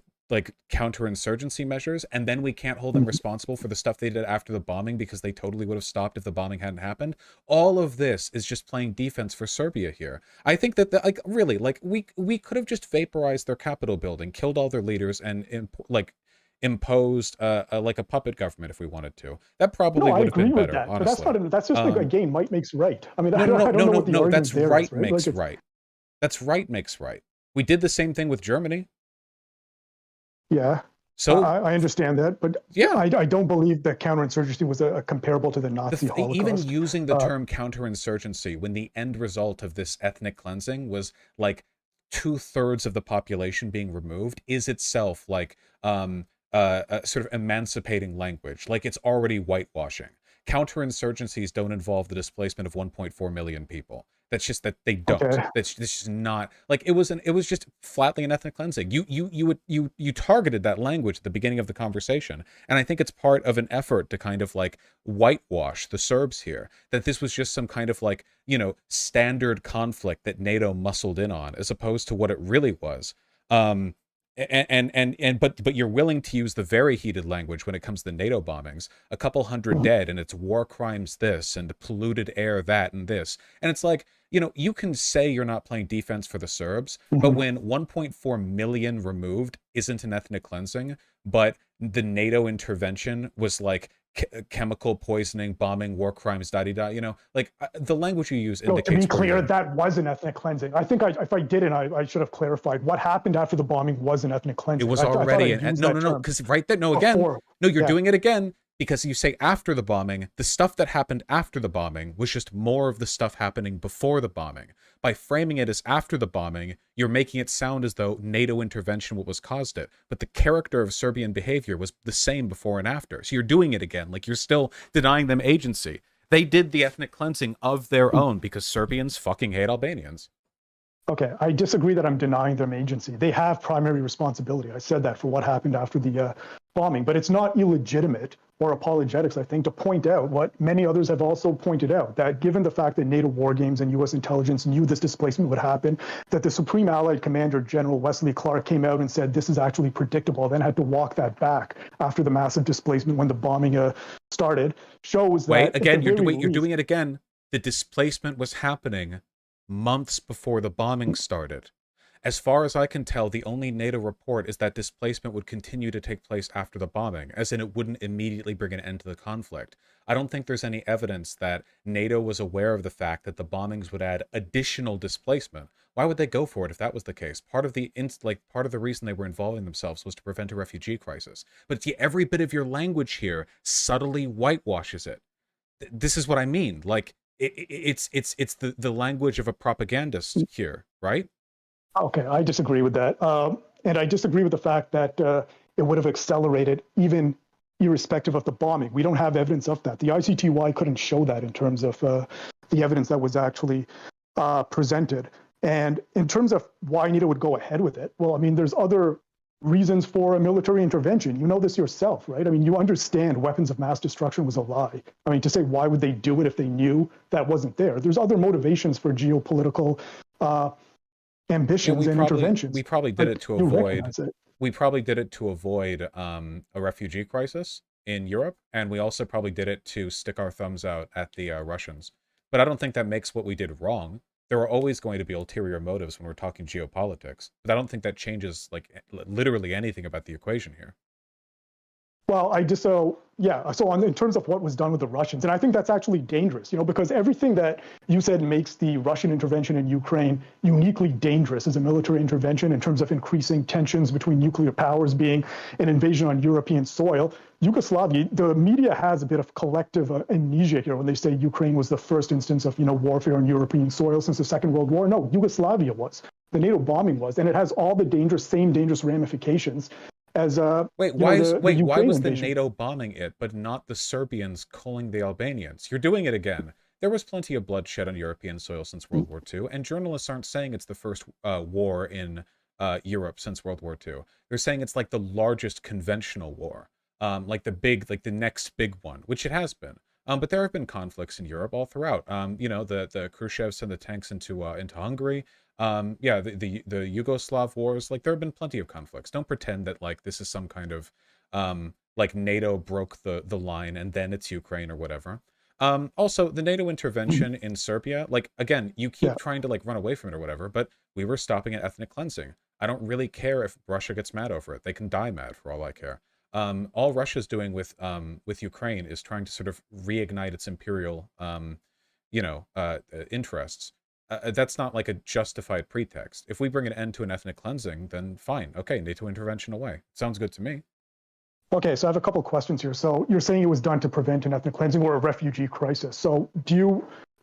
counterinsurgency measures, and then we can't hold them responsible for the stuff they did after the bombing because they totally would have stopped if the bombing hadn't happened. All of this is just playing defense for Serbia here. I think that really we could have just vaporized their Capitol building, killed all their leaders, and imposed a puppet government if we wanted to. That probably would have been better. Honestly, but that's just again, might makes right. I mean, I don't know what the argument that's there right is, right? Makes right. That's right makes right. We did the same thing with Germany. Yeah, so I understand that, but yeah, I don't believe that counterinsurgency was comparable to the Nazi Holocaust. Even using the term counterinsurgency when the end result of this ethnic cleansing was 2/3 of the population being removed is itself a sort of emancipating language. It's already whitewashing. Counterinsurgencies don't involve the displacement of 1.4 million people. That's just that they don't. Okay. That's just not like it was just flatly an ethnic cleansing. You targeted that language at the beginning of the conversation, and I think it's part of an effort to kind of like whitewash the Serbs here. That this was just some kind of like, you know, standard conflict that NATO muscled in on, as opposed to what it really was. Um, but you're willing to use the very heated language when it comes to the NATO bombings. A couple hundred dead, and it's war crimes this, and polluted air that, and this. And it's like, you know, you can say you're not playing defense for the Serbs, but when 1.4 million removed isn't an ethnic cleansing, but the NATO intervention was like chemical poisoning, bombing, war crimes, da-di-da, you know, like the language you use indicates... No, to be clear, that was an ethnic cleansing. I think if I didn't, I should have clarified. What happened after the bombing was an ethnic cleansing. It was already... No, because right there, no, again, no, you're doing it again, because you say after the bombing, the stuff that happened after the bombing was just more of the stuff happening before the bombing. By framing it as after the bombing, you're making it sound as though NATO intervention what was caused it. But the character of Serbian behavior was the same before and after. So you're doing it again, like you're still denying them agency. They did the ethnic cleansing of their own because Serbians fucking hate Albanians. Okay, I disagree that I'm denying them agency. They have primary responsibility. I said that for what happened after the bombing, but it's not illegitimate or apologetics, I think, to point out what many others have also pointed out, that given the fact that NATO war games and U.S. intelligence knew this displacement would happen, that the Supreme Allied Commander General Wesley Clark came out and said this is actually predictable, then had to walk that back after the massive displacement when the bombing started, shows that... Wait, again, you're doing it again. The displacement was happening months before the bombing started. As far as I can tell, the only NATO report is that displacement would continue to take place after the bombing, as in it wouldn't immediately bring an end to the conflict. I don't think there's any evidence that NATO was aware of the fact that the bombings would add additional displacement. Why would they go for it if that was the case? Part of the reason they were involving themselves was to prevent a refugee crisis. But every bit of your language here subtly whitewashes it. This is what I mean. Like, it's the language of a propagandist here, right? Okay, I disagree with that. And I disagree with the fact that it would have accelerated even irrespective of the bombing. We don't have evidence of that. The ICTY couldn't show that in terms of the evidence that was actually presented. And in terms of why NATO would go ahead with it, well, I mean, there's other reasons for a military intervention. You know this yourself, right? I mean, you understand weapons of mass destruction was a lie. I mean, to say why would they do it if they knew that wasn't there? There's other motivations for geopolitical ambitions and interventions. We probably did it to avoid. We probably did it to avoid a refugee crisis in Europe, and we also probably did it to stick our thumbs out at the Russians. But I don't think that makes what we did wrong. There are always going to be ulterior motives when we're talking geopolitics, but I don't think that changes like literally anything about the equation here. Well, so in terms of what was done with the Russians, and I think that's actually dangerous, you know, because everything that you said makes the Russian intervention in Ukraine uniquely dangerous as a military intervention in terms of increasing tensions between nuclear powers, being an invasion on European soil. Yugoslavia, the media has a bit of collective amnesia here when they say Ukraine was the first instance of, you know, warfare on European soil since the Second World War. No, Yugoslavia was. The NATO bombing was, and it has all the same dangerous ramifications as why was the NATO bombing it, but not the Serbians calling the Albanians? You're doing it again. There was plenty of bloodshed on European soil since World War II, and journalists aren't saying it's the first war in Europe since World War II. They're saying it's like the largest conventional war, like the next big one, which it has been. But there have been conflicts in Europe all throughout. You know, the Khrushchev sent the tanks into Hungary. The Yugoslav wars, like there have been plenty of conflicts. Don't pretend that like this is some kind of like NATO broke the line and then it's Ukraine or whatever. Also, the NATO intervention in Serbia, like again, you keep trying to like run away from it or whatever, but we were stopping at ethnic cleansing. I don't really care if Russia gets mad over it. They can die mad for all I care. All Russia's doing with Ukraine is trying to sort of reignite its imperial interests. That's not like a justified pretext. If we bring an end to an ethnic cleansing, then fine. Okay, NATO intervention away. Sounds good to me. Okay, so I have a couple of questions here. So you're saying it was done to prevent an ethnic cleansing or a refugee crisis. So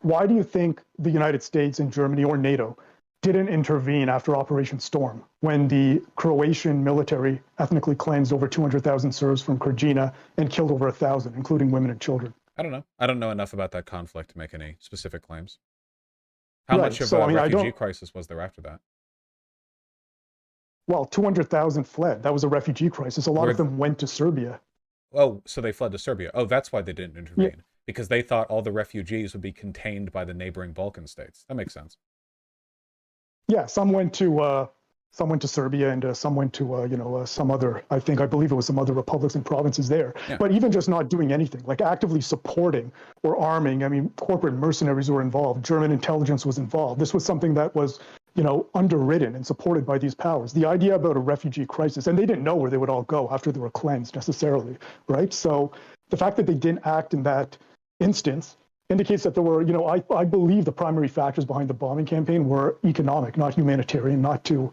why do you think the United States and Germany or NATO didn't intervene after Operation Storm when the Croatian military ethnically cleansed over 200,000 Serbs from Krajina and killed over 1,000, including women and children? I don't know. I don't know enough about that conflict to make any specific claims. How Right. much of So a I mean, refugee crisis was there after that? well, 200,000 fled. That was a refugee crisis. A lot Where of them went to Serbia. Oh, so they fled to Serbia. Oh, that's why they didn't Yeah. intervene. Because they thought all the refugees would be contained by the neighboring Balkan states. That makes sense. Yeah. Some went to Serbia, and some went to some other. I believe it was some other republics and provinces there. Yeah. But even just not doing anything, like actively supporting or arming. I mean, corporate mercenaries were involved. German intelligence was involved. This was something that was underwritten and supported by these powers. The idea about a refugee crisis, and they didn't know where they would all go after they were cleansed necessarily, right? So the fact that they didn't act in that instance indicates that there were, I believe the primary factors behind the bombing campaign were economic, not humanitarian, not to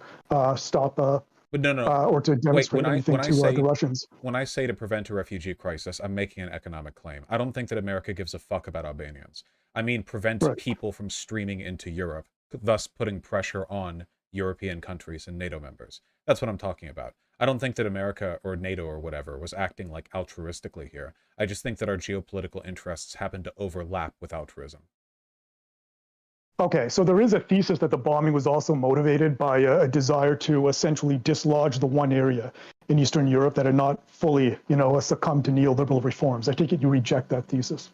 stop But no. or to demonstrate anything to the Russians. When I say to prevent a refugee crisis, I'm making an economic claim. I don't think that America gives a fuck about Albanians. I mean prevent Right. people from streaming into Europe, thus putting pressure on European countries and NATO members. That's what I'm talking about. I don't think that America or NATO or whatever was acting like altruistically here. I just think that our geopolitical interests happen to overlap with altruism. Okay, so there is a thesis that the bombing was also motivated by a desire to essentially dislodge the one area in Eastern Europe that had not fully, succumbed to neoliberal reforms. I take it you reject that thesis.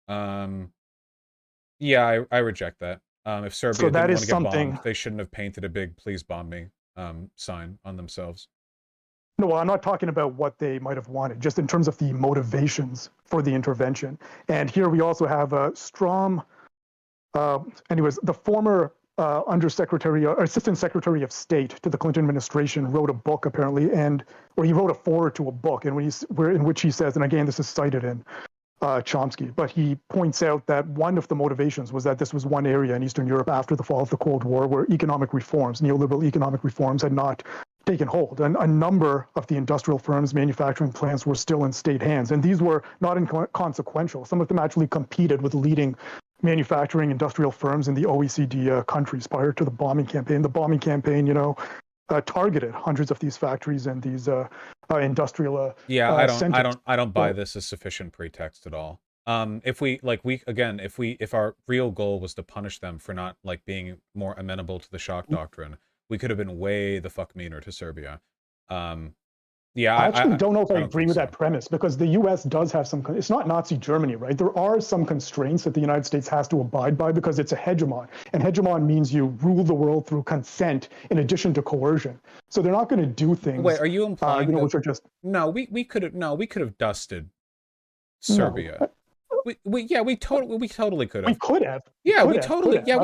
Yeah, I reject that. If Serbia So that didn't is want to get something. bombed, they shouldn't have painted a big "please bomb me" sign on themselves. No, well, I'm not talking about what they might have wanted, just in terms of the motivations for the intervention. And here we also have Strom. The former Undersecretary, Assistant Secretary of State to the Clinton administration, wrote a book apparently, or he wrote a foreword to a book, in which he says, and again, this is cited in Chomsky, but he points out that one of the motivations was that this was one area in Eastern Europe after the fall of the Cold War where economic reforms, neoliberal economic reforms, had not taken hold. And a number of the industrial firms, manufacturing plants were still in state hands. And these were not inconsequential. Some of them actually competed with leading manufacturing industrial firms in the OECD countries prior to the bombing campaign. The bombing campaign, targeted hundreds of these factories and these industrial centers. I don't buy this as sufficient pretext at all. If our real goal was to punish them for not being more amenable to the shock doctrine, we could have been way the fuck meaner to Serbia. I actually don't know if I agree with that premise, because the U.S. does have some. It's not Nazi Germany, right? There are some constraints that the United States has to abide by because it's a hegemon, and hegemon means you rule the world through consent in addition to coercion. So they're not going to do things. Wait, are you implying which are just? No, we could have dusted Serbia. No. We totally could have. We could have. Yeah, we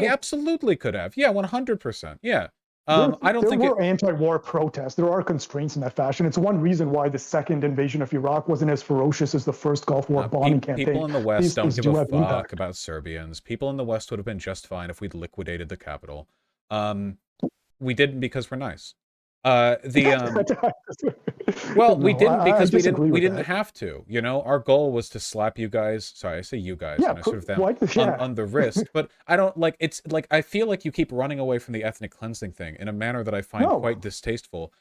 absolutely could have. Yeah, 100%. Yeah. There were anti-war protests. There are constraints in that fashion. It's one reason why the second invasion of Iraq wasn't as ferocious as the first Gulf War bombing campaign. People in the West don't give a fuck about Serbians. People in the West would have been just fine if we'd liquidated the capital. We didn't because we're nice. Well, we didn't because we didn't have to. Our goal was to slap you guys. Sorry, I say you guys, and I sort of them on the wrist. But I don't it's I feel like you keep running away from the ethnic cleansing thing in a manner that I find quite distasteful.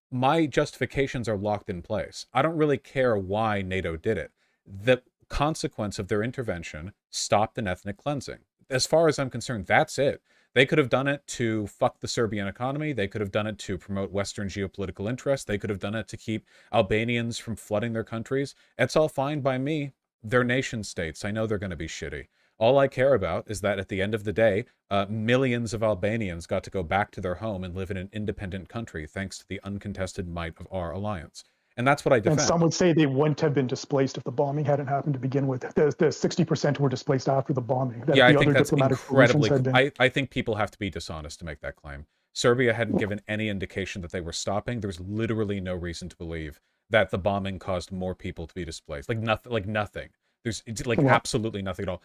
My justifications are locked in place. I don't really care why NATO did it. The consequence of their intervention stopped an ethnic cleansing. As far as I'm concerned, that's it. They could have done it to fuck the Serbian economy. They could have done it to promote Western geopolitical interests. They could have done it to keep Albanians from flooding their countries. It's all fine by me. They're nation states. I know they're going to be shitty. All I care about is that at the end of the day, millions of Albanians got to go back to their home and live in an independent country thanks to the uncontested might of our alliance. And that's what I defend. And some would say they wouldn't have been displaced if the bombing hadn't happened to begin with. The 60% were displaced after the bombing. I think that's incredibly. I think people have to be dishonest to make that claim. Serbia hadn't given any indication that they were stopping. There's literally no reason to believe that the bombing caused more people to be displaced. Nothing. There's absolutely nothing at all.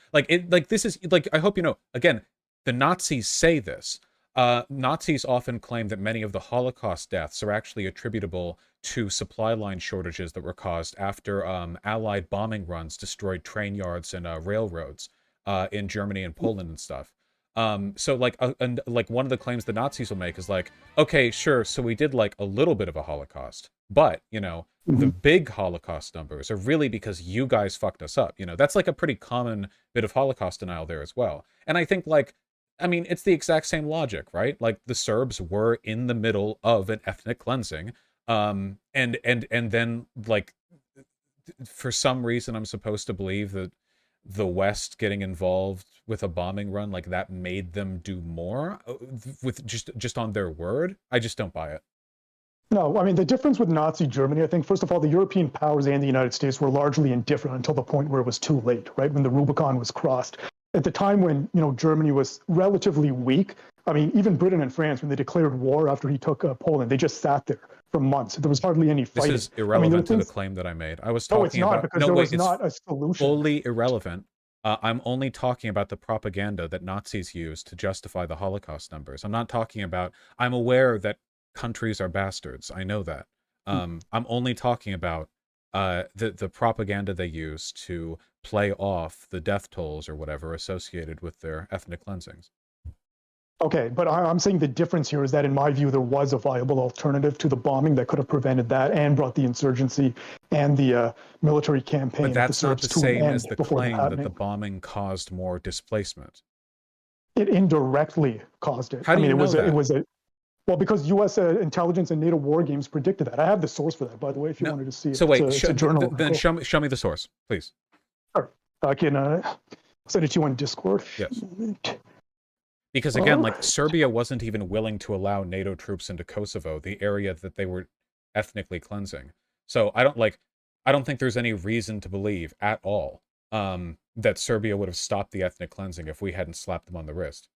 This is I hope you know. Again, the Nazis say this. Nazis often claim that many of the Holocaust deaths are actually attributable to supply line shortages that were caused after Allied bombing runs destroyed train yards and railroads in Germany and Poland and stuff. So one of the claims the Nazis will make is okay, sure, so we did a little bit of a Holocaust, but the big Holocaust numbers are really because you guys fucked us up. That's a pretty common bit of Holocaust denial there as well. And I think I mean, it's the exact same logic, right? Like the Serbs were in the middle of an ethnic cleansing, and then like for some reason I'm supposed to believe that the West getting involved with a bombing run like that made them do more with just on their word. I just don't buy it. No, I mean, the difference with Nazi Germany, I think, first of all, the European powers and the United States were largely indifferent until the point where it was too late, right? When the Rubicon was crossed. At the time when, Germany was relatively weak, I mean, even Britain and France, when they declared war after he took Poland, they just sat there for months. There was hardly any fighting. This is irrelevant to the claim that I made. I was No, it's talking not, about... because No, there wait, was it's not a solution. fully irrelevant. I'm only talking about the propaganda that Nazis used to justify the Holocaust numbers. I'm not talking about... I'm aware that countries are bastards. I know that. I'm only talking about the propaganda they use to play off the death tolls or whatever associated with their ethnic cleansings. Okay, but I'm saying the difference here is that, in my view, there was a viable alternative to the bombing that could have prevented that and brought the insurgency and the military campaign. But that's not the same as the claim that the happening. bombing caused more displacement. It indirectly caused it. How do you know that? It was a well, because U.S. Intelligence and NATO war games predicted that. I have the source for that, by the way, if you wanted to see it. So wait, it's a journal then show me the source, please. Sure. I can send it to you on Discord. Yes. Because again, like Serbia wasn't even willing to allow NATO troops into Kosovo, the area that they were ethnically cleansing. So I don't think there's any reason to believe at all that Serbia would have stopped the ethnic cleansing if we hadn't slapped them on the wrist.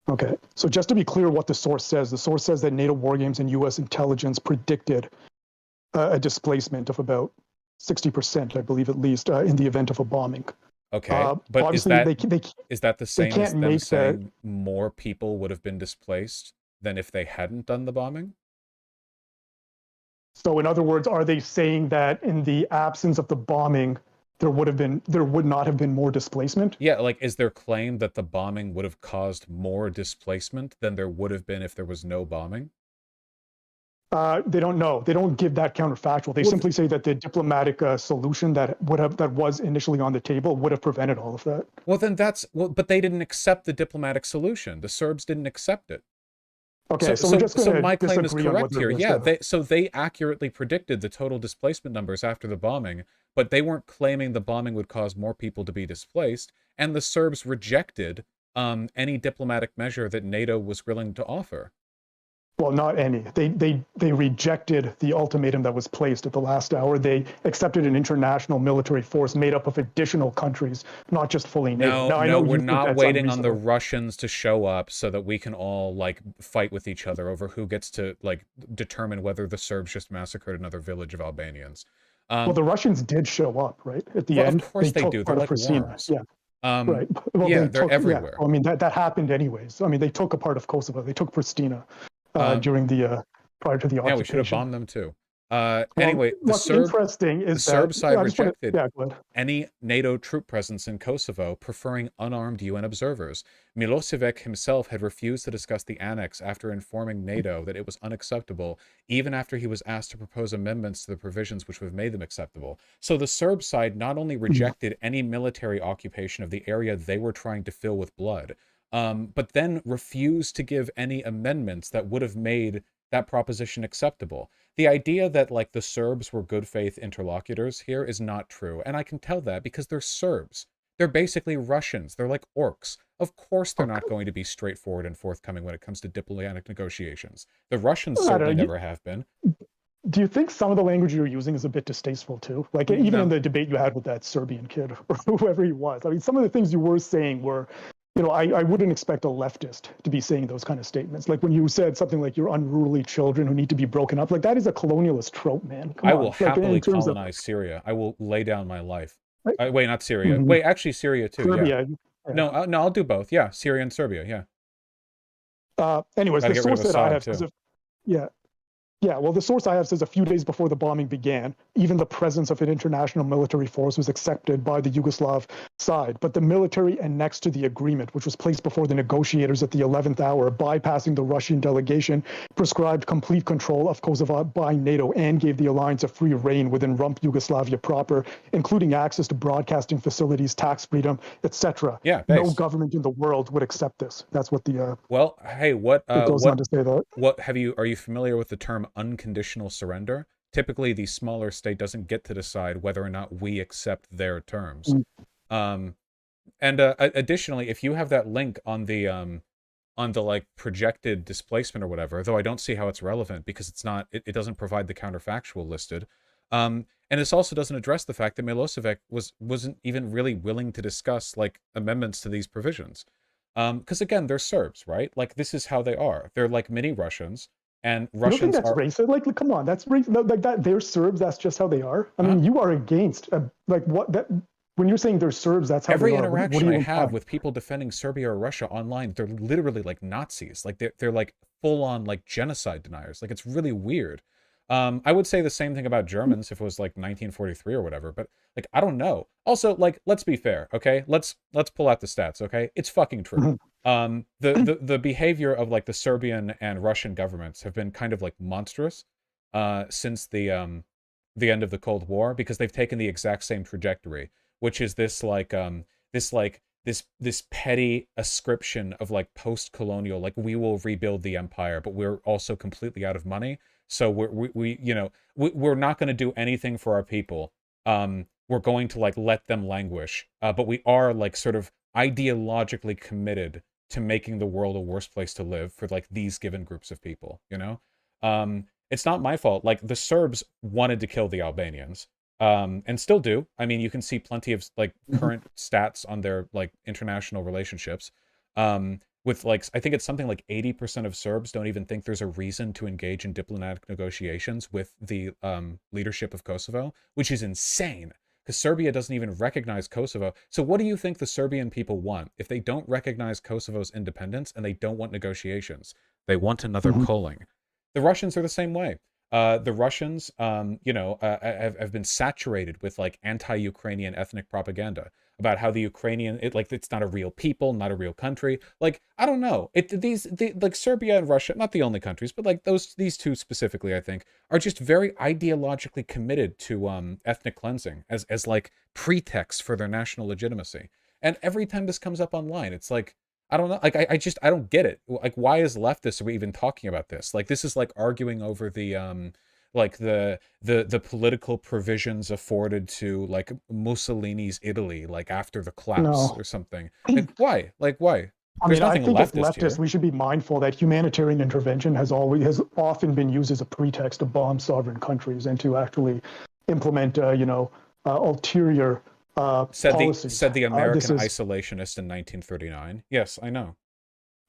Okay, so just to be clear what the source says that NATO war games and U.S. intelligence predicted a displacement of about 60%, I believe at least, in the event of a bombing. Okay, but is that the same as them saying more people would have been displaced than if they hadn't done the bombing? So in other words, are they saying that in the absence of the bombing, there would not have been more displacement? Yeah, like, is their claim that the bombing would have caused more displacement than there would have been if there was no bombing? They don't know. They don't give that counterfactual. They simply say that the diplomatic solution that was initially on the table would have prevented all of that. Well, then but they didn't accept the diplomatic solution. The Serbs didn't accept it. Okay, so we're just going to my claim is correct here. Yeah, so they accurately predicted the total displacement numbers after the bombing, but they weren't claiming the bombing would cause more people to be displaced, and the Serbs rejected any diplomatic measure that NATO was willing to offer. Well, not any. They rejected the ultimatum that was placed at the last hour. They accepted an international military force made up of additional countries, not just fully NATO. No, we're not waiting on the Russians to show up so that we can all, like, fight with each other over who gets to, like, determine whether the Serbs just massacred another village of Albanians. Well, the Russians did show up, right? At the end. Of course they do. They're like worms. Yeah. Right. Well, yeah, they're everywhere. Yeah. I mean, that happened anyways. I mean, they took a part of Kosovo. They took Pristina. During the prior to the occupation. Yeah, we should have bombed them too. Anyway, the Serb side rejected any NATO troop presence in Kosovo, preferring unarmed UN observers. Milosevic himself had refused to discuss the annex after informing NATO that it was unacceptable, even after he was asked to propose amendments to the provisions which would have made them acceptable. So the Serb side not only rejected any military occupation of the area they were trying to fill with blood, but then refused to give any amendments that would have made that proposition acceptable. The idea that, like, the Serbs were good faith interlocutors here is not true, and I can tell that because they're Serbs. They're basically Russians. They're like orcs. Of course they're not going to be straightforward and forthcoming when it comes to diplomatic negotiations. The Russians certainly never have been. Do you think some of the language you're using is a bit distasteful too? Like, even in the debate you had with that Serbian kid or whoever he was. I mean, some of the things you were saying were, I wouldn't expect a leftist to be saying those kind of statements. Like when you said something like you're unruly children who need to be broken up, like that is a colonialist trope, man. I will happily colonize Syria. I will lay down my life. Wait, not Syria. Wait, actually Syria too. Serbia, yeah. No, I'll do both. Yeah, Syria and Serbia. Yeah. Anyways, the source that I have, Yeah, well, the source I have says a few days before the bombing began, even the presence of an international military force was accepted by the Yugoslav side. But the military annexed to the agreement, which was placed before the negotiators at the 11th hour, bypassing the Russian delegation, prescribed complete control of Kosovo by NATO and gave the alliance a free rein within rump Yugoslavia proper, including access to broadcasting facilities, tax freedom, etc. Yeah, No base. government in the world would accept this. That's what the Well, hey, it goes on to say that. what are you familiar with the term unconditional surrender? Typically, the smaller state doesn't get to decide whether or not we accept their terms. Um, and additionally, if you have that link on the like projected displacement or whatever, though I don't see how it's relevant because it's not, it doesn't provide the counterfactual listed. And this also doesn't address the fact that Milosevic wasn't even really willing to discuss like amendments to these provisions. Because again, they're Serbs, right? Like this is how they are. They're like mini Russians, and You don't think Russians that's are. racist? Like, come on, that's racist. Like that, they're Serbs. That's just how they are. I mean, you are against like what that when you're saying they're Serbs. That's how Every they are. What interaction do you I have imply? with people defending Serbia or Russia online, they're literally like Nazis. Like they're like full on like genocide deniers. Like it's really weird. I would say the same thing about Germans if it was like 1943 or whatever, but like I don't know. Also, like let's be fair, okay? Let's pull out the stats, okay? It's fucking true. The behavior of like the Serbian and Russian governments have been kind of like monstrous since the end of the Cold War because they've taken the exact same trajectory, which is this like this petty ascription of like post-colonial, like we will rebuild the empire, but we're also completely out of money. So we're not going to do anything for our people. We're going to like let them languish, but we are like sort of ideologically committed to making the world a worse place to live for like these given groups of people. It's not my fault. Like the Serbs wanted to kill the Albanians, and still do. I mean, you can see plenty of like current stats on their like international relationships. With like, I think it's something like 80% of Serbs don't even think there's a reason to engage in diplomatic negotiations with the leadership of Kosovo, which is insane because Serbia doesn't even recognize Kosovo. So what do you think the Serbian people want if they don't recognize Kosovo's independence and they don't want negotiations? They want another culling. The Russians are the same way. The Russians, have been saturated with like anti-Ukrainian ethnic propaganda about how the Ukrainian, it's not a real people, not a real country. Like I don't know, like Serbia and Russia, not the only countries, but like these two specifically, I think, are just very ideologically committed to ethnic cleansing as like pretext for their national legitimacy. And every time this comes up online, it's like, I don't know. Like, I don't get it. Like, why as leftists are we even talking about this? Like, this is like arguing over the political provisions afforded to like Mussolini's Italy, like after the collapse No. or something. Like, why? Like, why? I There's mean, I nothing think as leftist here. leftists, we should be mindful that humanitarian intervention has often been used as a pretext to bomb sovereign countries and to actually implement, ulterior policies. Said the American isolationist in 1939. Yes, I know.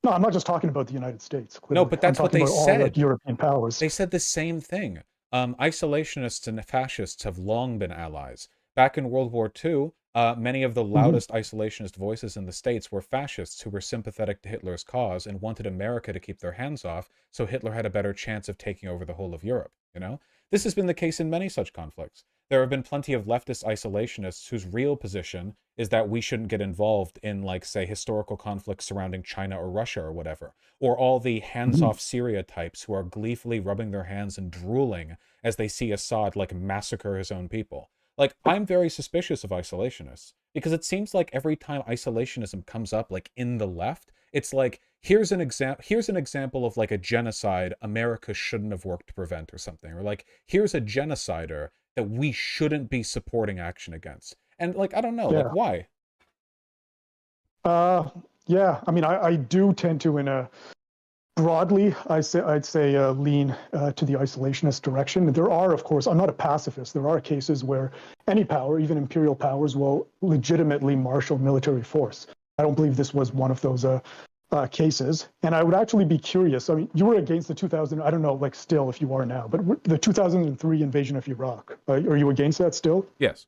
No, I'm not just talking about the United States. Clearly. No, but that's what they all said. like European powers. They said the same thing. Isolationists and fascists have long been allies. Back in World War II, many of the loudest isolationist voices in the States were fascists who were sympathetic to Hitler's cause and wanted America to keep their hands off so Hitler had a better chance of taking over the whole of Europe, This has been the case in many such conflicts. There have been plenty of leftist isolationists whose real position is that we shouldn't get involved in, like, say, historical conflicts surrounding China or Russia or whatever. Or all the hands-off Syria types who are gleefully rubbing their hands and drooling as they see Assad, like, massacre his own people. Like, I'm very suspicious of isolationists because it seems like every time isolationism comes up, like, in the left, it's like, here's an example of like a genocide America shouldn't have worked to prevent or something. Or like, here's a genocider that we shouldn't be supporting action against. And like, I don't know, like why? Yeah, I mean, I do tend to, broadly, I'd say lean to the isolationist direction. There are, of course, I'm not a pacifist. There are cases where any power, even imperial powers, will legitimately marshal military force. I don't believe this was one of those cases. And I would actually be curious. I mean, you were against the 2000, I don't know, like still if you are now, but the 2003 invasion of Iraq, are you against that still? Yes.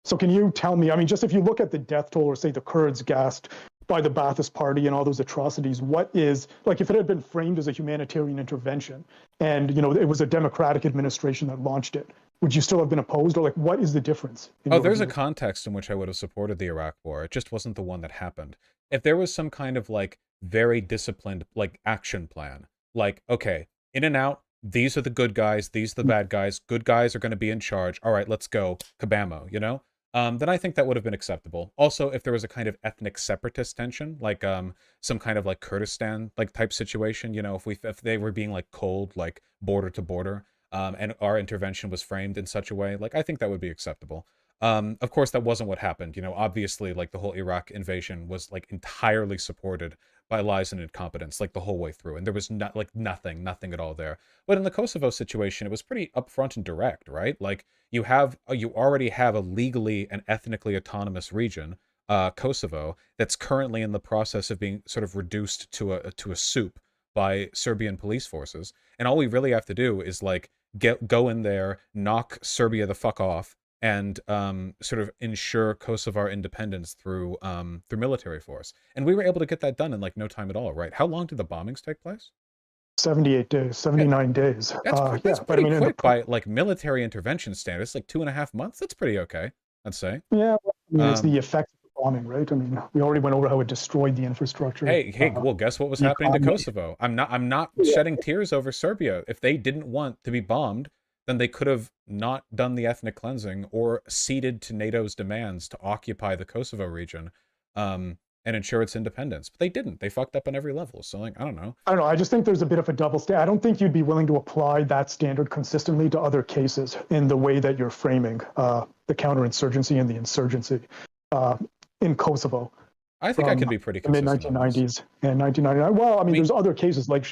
So can you tell me, I mean, just if you look at the death toll or say the Kurds gassed by the Ba'athist Party and all those atrocities, what is, like, if it had been framed as a humanitarian intervention and, it was a democratic administration that launched it, would you still have been opposed? Or, like, what is the difference? Oh, there's a context in which I would have supported the Iraq War. It just wasn't the one that happened. If there was some kind of, like, very disciplined, like, action plan, like, okay, in and out, these are the good guys, these are the bad guys, good guys are going to be in charge, all right, let's go, kabamo, then I think that would have been acceptable. Also, if there was a kind of ethnic separatist tension, like some kind of like Kurdistan like type situation, if they were being like cold, like border to border, and our intervention was framed in such a way, like I think that would be acceptable. Of course, that wasn't what happened. Obviously, like the whole Iraq invasion was like entirely supported by lies and incompetence, like the whole way through, and there was not like nothing at all there. But in the Kosovo situation, it was pretty upfront and direct, right? Like you already have a legally and ethnically autonomous region, Kosovo, that's currently in the process of being sort of reduced to a soup by Serbian police forces, and all we really have to do is like go in there, knock Serbia the fuck off, and sort of ensure Kosovar independence through military force. And we were able to get that done in like no time at all, right? How long did the bombings take place? 78 days, 79 days. That's pretty quick by like military intervention standards, like 2.5 months. That's pretty okay, I'd say. Yeah, it's the effect of the bombing, right? I mean, we already went over how it destroyed the infrastructure. Hey, well, guess what was happening to Kosovo? I'm not shedding tears over Serbia. If they didn't want to be bombed, then they could have not done the ethnic cleansing or ceded to NATO's demands to occupy the Kosovo region and ensure its independence. But they didn't. They fucked up on every level. So, like, I don't know. I just think there's a bit of a double standard. I don't think you'd be willing to apply that standard consistently to other cases in the way that you're framing the counterinsurgency and the insurgency in Kosovo. I think I can be pretty consistent. The mid-1990s and 1999. Well, I mean, there's other cases like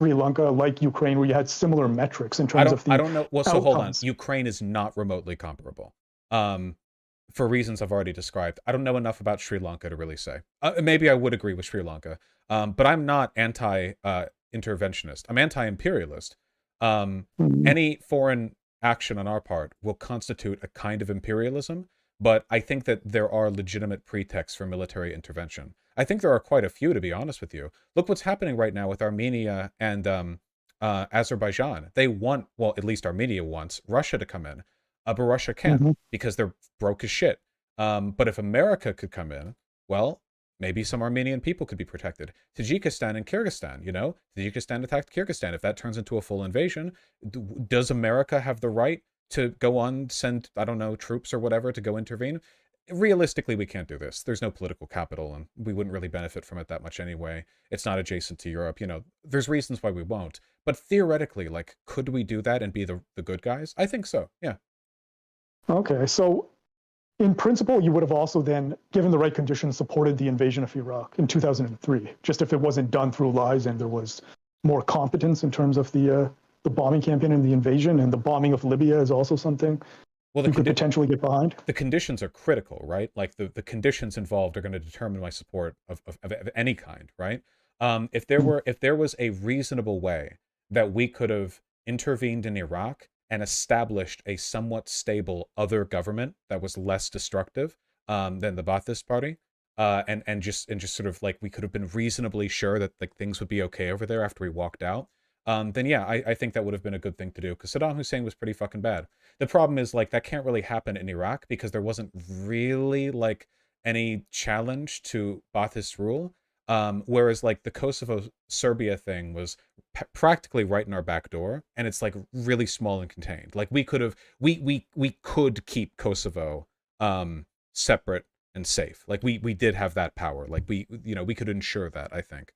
Sri Lanka, like Ukraine, where you had similar metrics in terms of the I don't know. Well, so outcomes. hold on. Ukraine is not remotely comparable. For reasons I've already described. I don't know enough about Sri Lanka to really say. Maybe I would agree with Sri Lanka. But I'm not anti-interventionist. I'm anti-imperialist. Any foreign action on our part will constitute a kind of imperialism, but I think that there are legitimate pretexts for military intervention. I think there are quite a few, to be honest with you. Look what's happening right now with Armenia and Azerbaijan. They want, well, at least Armenia wants, Russia to come in. But Russia can't because they're broke as shit. But if America could come in, well, maybe some Armenian people could be protected. Tajikistan and Kyrgyzstan, Tajikistan attacked Kyrgyzstan. If that turns into a full invasion, does America have the right to go on, send, I don't know, troops or whatever to go intervene? Realistically, we can't do this. There's no political capital, and we wouldn't really benefit from it that much anyway. It's not adjacent to Europe. There's reasons why we won't. But theoretically, like, could we do that and be the good guys? I think so, yeah. Okay, so in principle, you would have also then, given the right conditions, supported the invasion of Iraq in 2003, just if it wasn't done through lies and there was more competence in terms of the bombing campaign and the invasion, and the bombing of Libya is also something you could potentially get behind. The conditions are critical, right? Like the conditions involved are going to determine my support of any kind, right? If there was a reasonable way that we could have intervened in Iraq and established a somewhat stable other government that was less destructive than the Ba'athist Party, and just sort of like we could have been reasonably sure that like things would be okay over there after we walked out, then yeah, I think that would have been a good thing to do, because Saddam Hussein was pretty fucking bad. The problem is like that can't really happen in Iraq because there wasn't really like any challenge to Ba'athist rule. Whereas like the Kosovo Serbia thing was practically right in our back door, and it's like really small and contained. Like we could keep Kosovo separate and safe. Like we did have that power. Like we could ensure that, I think.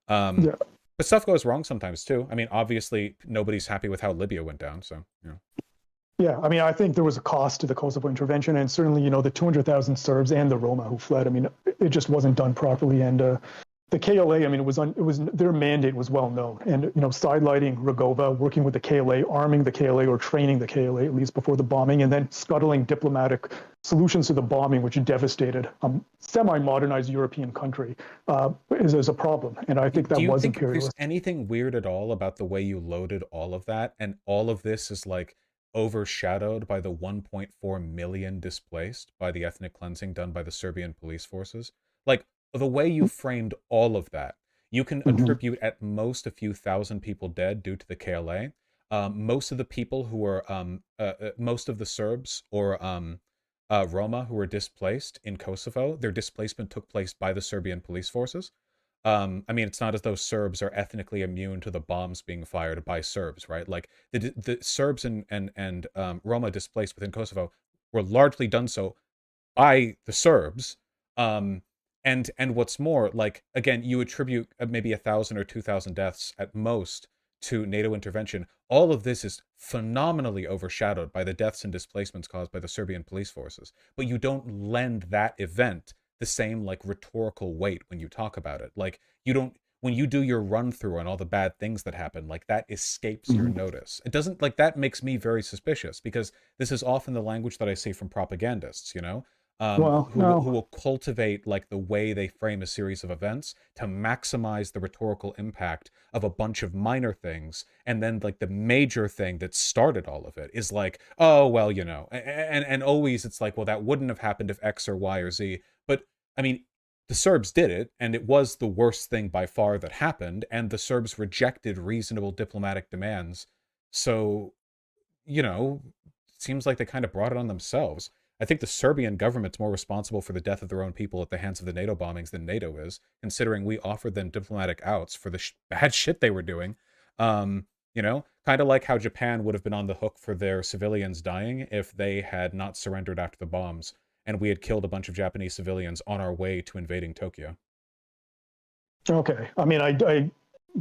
Yeah. But stuff goes wrong sometimes too. I mean, obviously nobody's happy with how Libya went down, so Yeah, I mean, I think there was a cost to the Kosovo intervention, and certainly, the 200,000 Serbs and the Roma who fled. I mean, it just wasn't done properly, and the KLA. I mean, it was their mandate was well known, and sidelighting Rugova, working with the KLA, arming the KLA or training the KLA at least before the bombing, and then scuttling diplomatic solutions to the bombing, which devastated semi-modernized European country, is a problem, and I think that was imperialist. Do you think there's anything weird at all about the way you loaded all of that, and all of this is like overshadowed by the 1.4 million displaced by the ethnic cleansing done by the Serbian police forces? Like, the way you framed all of that, you can Hmm. attribute at most a few thousand people dead due to the KLA. Most of the people who were, most of the Serbs or Roma who were displaced in Kosovo, their displacement took place by the Serbian police forces. I mean, it's not as though Serbs are ethnically immune to the bombs being fired by Serbs, right? Like the Serbs and Roma displaced within Kosovo were largely done so by the Serbs. Um, and what's more, like again, you attribute maybe 1,000 or 2,000 deaths at most to NATO intervention. All of this is phenomenally overshadowed by the deaths and displacements caused by the Serbian police forces. But you don't lend that event the same like rhetorical weight when you talk about it. Like you don't when you do your run through on all the bad things that happen, like that escapes your Hmm. notice. It doesn't like that makes me very suspicious because this is often the language that I see from propagandists, you know, Well, who no. will cultivate like the way they frame a series of events to maximize the rhetorical impact of a bunch of minor things, and then like the major thing that started all of it is like, oh well, you know, and always it's like, well, that wouldn't have happened if X or Y or Z. But I mean, the Serbs did it, and it was the worst thing by far that happened, and the Serbs rejected reasonable diplomatic demands. So, you know, it seems like they kind of brought it on themselves. I think the Serbian government's more responsible for the death of their own people at the hands of the NATO bombings than NATO is, considering we offered them diplomatic outs for the bad shit they were doing. You know, kind of like how Japan would have been on the hook for their civilians dying if they had not surrendered after the bombs, and we had killed a bunch of Japanese civilians on our way to invading Tokyo. Okay. I mean, I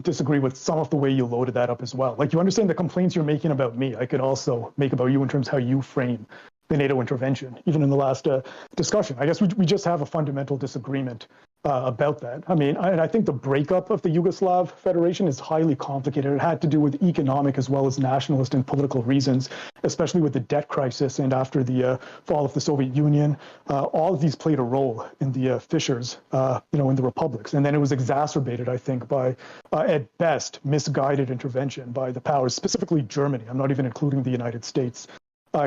disagree with some of the way you loaded that up as well. Like, you understand the complaints you're making about me, I could also make about you in terms of how you frame the NATO intervention, even in the last discussion. I guess we just have a fundamental disagreement about that. I mean, I think the breakup of the Yugoslav Federation is highly complicated. It had to do with economic as well as nationalist and political reasons, especially with the debt crisis and after the fall of the Soviet Union. All of these played a role in the fissures, in the republics. And then it was exacerbated, I think, by, at best, misguided intervention by the powers, specifically Germany. I'm not even including the United States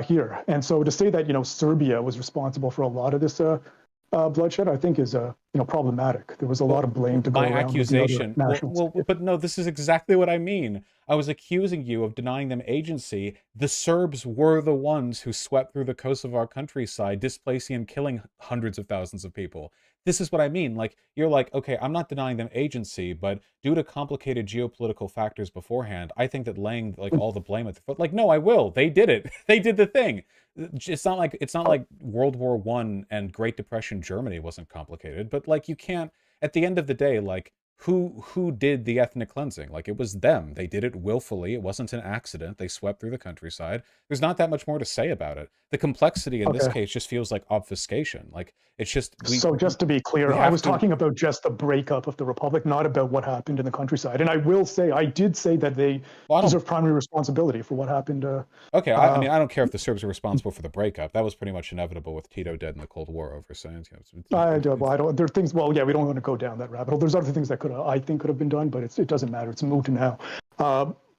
here. And so to say that, Serbia was responsible for a lot of this bloodshed, I think is problematic. There was a lot Well, of blame to go my around with the other accusation, nationals. but no, this is exactly what I mean. I was accusing you of denying them agency. The Serbs were the ones who swept through the Kosovar countryside, displacing and killing hundreds of thousands of people. This is what I mean. Like, you're like, okay, I'm not denying them agency, but due to complicated geopolitical factors beforehand, I think that laying like all the blame at the foot, like, no, I will. They did it. They did the thing. It's not like World War One and Great Depression Germany wasn't complicated, but like you can't at the end of the day, like who did the ethnic cleansing? Like it was them. They did it willfully. It wasn't an accident. They swept through the countryside. There's not that much more to say about it. The complexity in this Okay. case just feels like obfuscation. Like it's just So just to be clear, we I have was to talking about just the breakup of the republic, not about what happened in the countryside. And I will say, I did say that they well, I don't deserve primary responsibility for what happened. okay, I Uh, mean I don't care if the Serbs are responsible for the breakup. That was pretty much inevitable with Tito dead in the Cold War over science. well, I don't. There are things. Well, yeah, we don't want to go down that rabbit hole. There's other things that I think, could have been done, but it doesn't matter. It's moot now.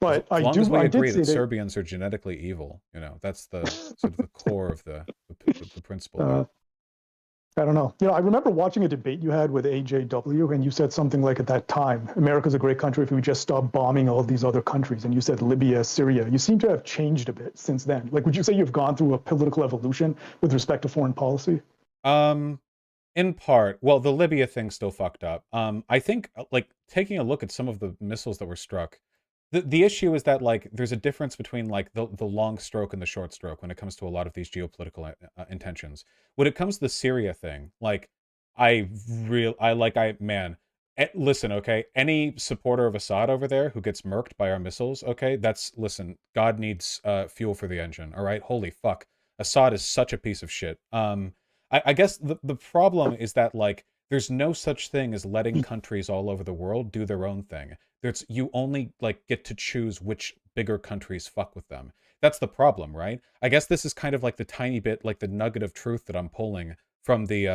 But As long as we I did agree say that that. Serbians are genetically evil, that's the sort of the core of the principle Uh, there. I don't know. I remember watching a debate you had with AJW, and you said something like, at that time, America's a great country if we just stop bombing all these other countries. And you said Libya, Syria. You seem to have changed a bit since then. Like, would you say you've gone through a political evolution with respect to foreign policy? Um, in part, well, the Libya thing's still fucked up. I think like taking a look at some of the missiles that were struck, the issue is that like there's a difference between like the long stroke and the short stroke when it comes to a lot of these geopolitical intentions. When it comes to the Syria thing, like listen, okay, any supporter of Assad over there who gets murked by our missiles, okay, listen, God needs fuel for the engine, all right? Holy fuck. Assad is such a piece of shit. I guess the problem is that like there's no such thing as letting countries all over the world do their own thing. You only like get to choose which bigger countries fuck with them. That's the problem, right? I guess this is kind of like the tiny bit, like the nugget of truth that I'm pulling from the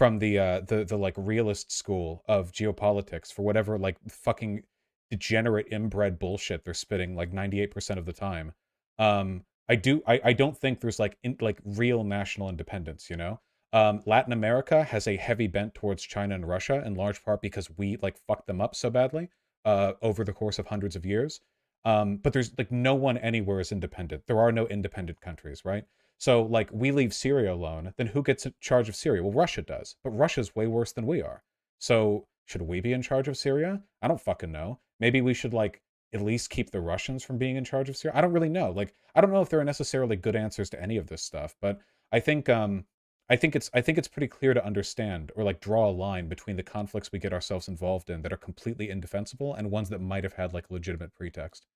like realist school of geopolitics for whatever like fucking degenerate inbred bullshit they're spitting like 98% of the time. I don't think there's like real national independence, you know? Latin America has a heavy bent towards China and Russia, in large part because we like fucked them up so badly over the course of hundreds of years. But there's like no one anywhere is independent. There are no independent countries, right? So like we leave Syria alone, then who gets in charge of Syria? Well, Russia does, but Russia's way worse than we are. So should we be in charge of Syria? I don't fucking know. Maybe we should like at least keep the Russians from being in charge of Syria. I don't really know. Like I don't know if there are necessarily good answers to any of this stuff, but I think I think it's pretty clear to understand or like draw a line between the conflicts we get ourselves involved in that are completely indefensible and ones that might have had like legitimate pretext.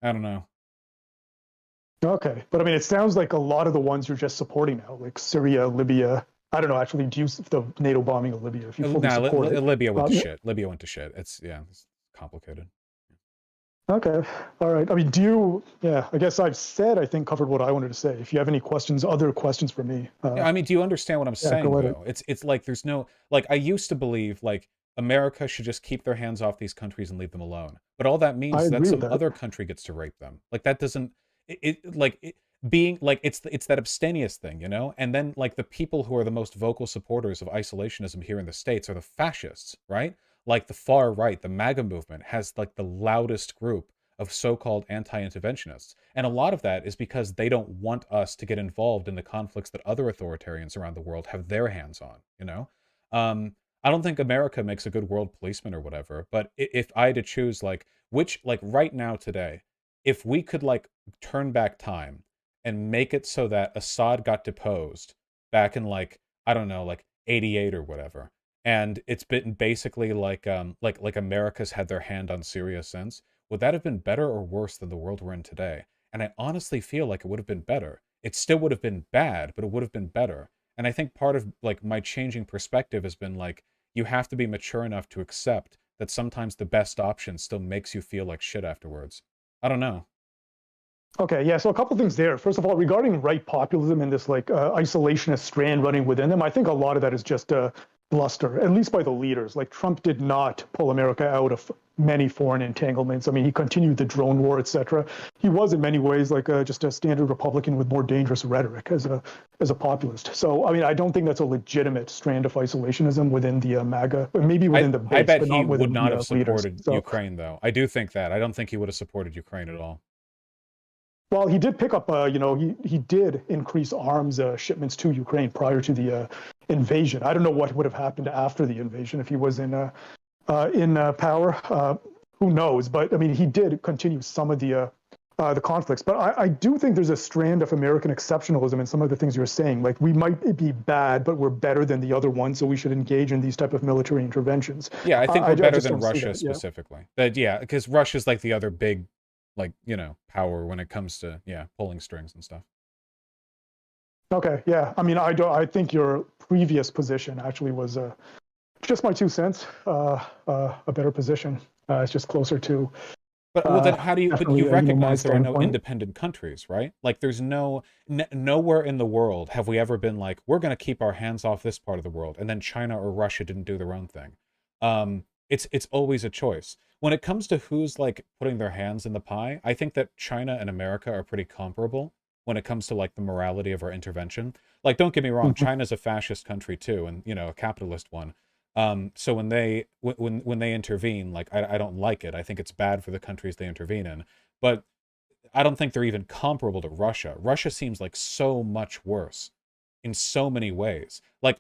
I don't know. Okay, but I mean, it sounds like a lot of the ones you're just supporting now, like Syria, Libya. I don't know, actually, do you the NATO bombing of Libya? If you fully Nah, support it, Libya went to shit. Libya went to shit. It's yeah, it's complicated. okay, all right. I mean, do you? Yeah, I guess I've said I think covered what I wanted to say. If you have any questions, other questions for me, Yeah, I mean, do you understand what I'm yeah, saying go ahead. though? It's like there's no like I used to believe like America should just keep their hands off these countries and leave them alone. But all that means I is that agree with some that. other country gets to rape them. Like that doesn't being like it's that abstemious thing, you know? And then like the people who are the most vocal supporters of isolationism here in the States are the fascists, right? Like the far right, the MAGA movement has like the loudest group of so-called anti-interventionists. And a lot of that is because they don't want us to get involved in the conflicts that other authoritarians around the world have their hands on, you know? I don't think America makes a good world policeman or whatever, but if I had to choose like which like right now today, if we could like turn back time and make it so that Assad got deposed back in like I don't know like 88 or whatever, and it's been basically like America's had their hand on Syria since, would that have been better or worse than the world we're in today? And I honestly feel like it would have been better. It still would have been bad, but it would have been better. And I think part of like my changing perspective has been like you have to be mature enough to accept that sometimes the best option still makes you feel like shit afterwards. I don't know. Okay, yeah. So a couple things there. First of all, regarding right populism and this like isolationist strand running within them, I think a lot of that is just bluster, at least by the leaders. Like Trump did not pull America out of many foreign entanglements. I mean, he continued the drone war, etc. He was in many ways like just a standard Republican with more dangerous rhetoric as a populist. So I mean, I don't think that's a legitimate strand of isolationism within the MAGA, but maybe within the I base, bet but he not would within not have the leaders. supported So Ukraine though. I do think that. I don't think he would have supported Ukraine at all. well, he did pick up, he did increase arms shipments to Ukraine prior to the invasion. I don't know what would have happened after the invasion if he was in power. Who knows? But I mean, he did continue some of the conflicts. But I do think there's a strand of American exceptionalism in some of the things you're saying. Like we might be bad, but we're better than the other ones, so we should engage in these type of military interventions. Yeah, I think I we're better just than don't see Russia that. Yeah. specifically. But yeah, because Russia's like the other big, like, you know, power when it comes to, yeah, pulling strings and stuff. Okay. Yeah. I mean, I don't. I think your previous position actually was just my 2 cents. A better position. It's just closer to But well, then how do you? But definitely you my recognize there are no standpoint. independent countries, right? Like, there's nowhere in the world have we ever been like, we're going to keep our hands off this part of the world, and then China or Russia didn't do their own thing. It's always a choice. When it comes to who's like putting their hands in the pie, I think that China and America are pretty comparable when it comes to like the morality of our intervention. Like, don't get me wrong, Mhm. China's a fascist country too, and you know, a capitalist one. So when when they intervene, like I don't like it. I think it's bad for the countries they intervene in. But I don't think they're even comparable to Russia. Russia seems like so much worse in so many ways. Like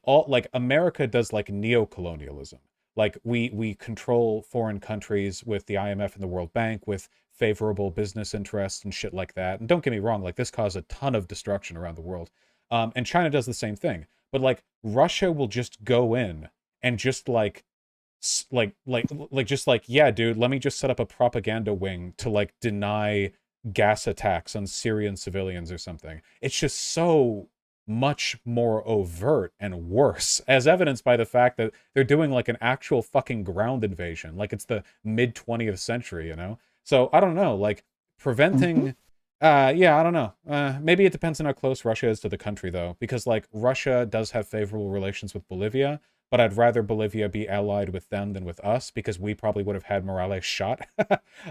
America does like neo-colonialism. Like we control foreign countries with the IMF and the World Bank with favorable business interests and shit like that. And don't get me wrong, like this caused a ton of destruction around the world. And China does the same thing. But like Russia will just go in and just just like yeah dude, let me just set up a propaganda wing to like deny gas attacks on Syrian civilians or something. It's just so much more overt and worse, as evidenced by the fact that they're doing like an actual fucking ground invasion, like it's the mid 20th century, you know? So I don't know, like Mhm. preventing yeah, I don't know. Maybe it depends on how close Russia is to the country, though, because like Russia does have favorable relations with Bolivia, but I'd rather Bolivia be allied with them than with us because we probably would have had Morales shot.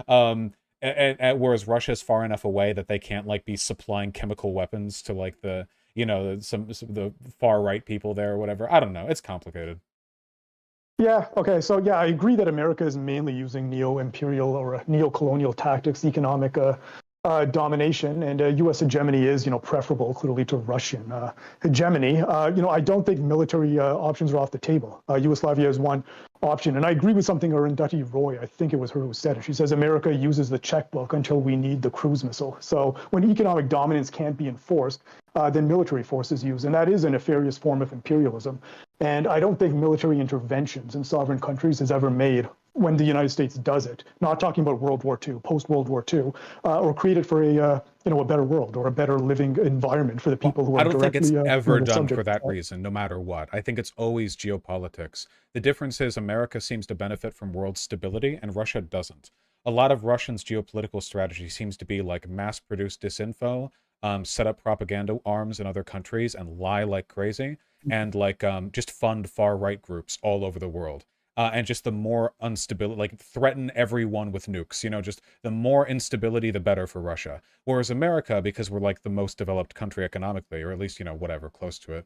Whereas Russia's far enough away that they can't like be supplying chemical weapons to like the some of the far right people there or whatever. I don't know. It's complicated. Yeah, okay. So yeah, I agree that America is mainly using neo-imperial or neo-colonial tactics, economic domination, and U.S. hegemony is, preferable clearly to Russian hegemony. I don't think military options are off the table. Yugoslavia is one option, and I agree with something Arundhati Roy, I think it was her who said it. She says America uses the checkbook until we need the cruise missile. So when economic dominance can't be enforced, then military force is used, and that is a nefarious form of imperialism. And I don't think military interventions in sovereign countries is ever made when the United States does it. Not talking about World War II, post-World War II, or created for a better world or a better living environment for the people who are directly. I don't think it's ever done for subject. that reason, no matter what. I think it's always geopolitics. The difference is America seems to benefit from world stability and Russia doesn't. A lot of Russians' geopolitical strategy seems to be like mass-produce disinfo, set up propaganda arms in other countries and lie like crazy, and like just fund far-right groups all over the world. And just the more instability, like threaten everyone with nukes, just the more instability, the better for Russia. Whereas America, because we're like the most developed country economically, or at least, whatever, close to it,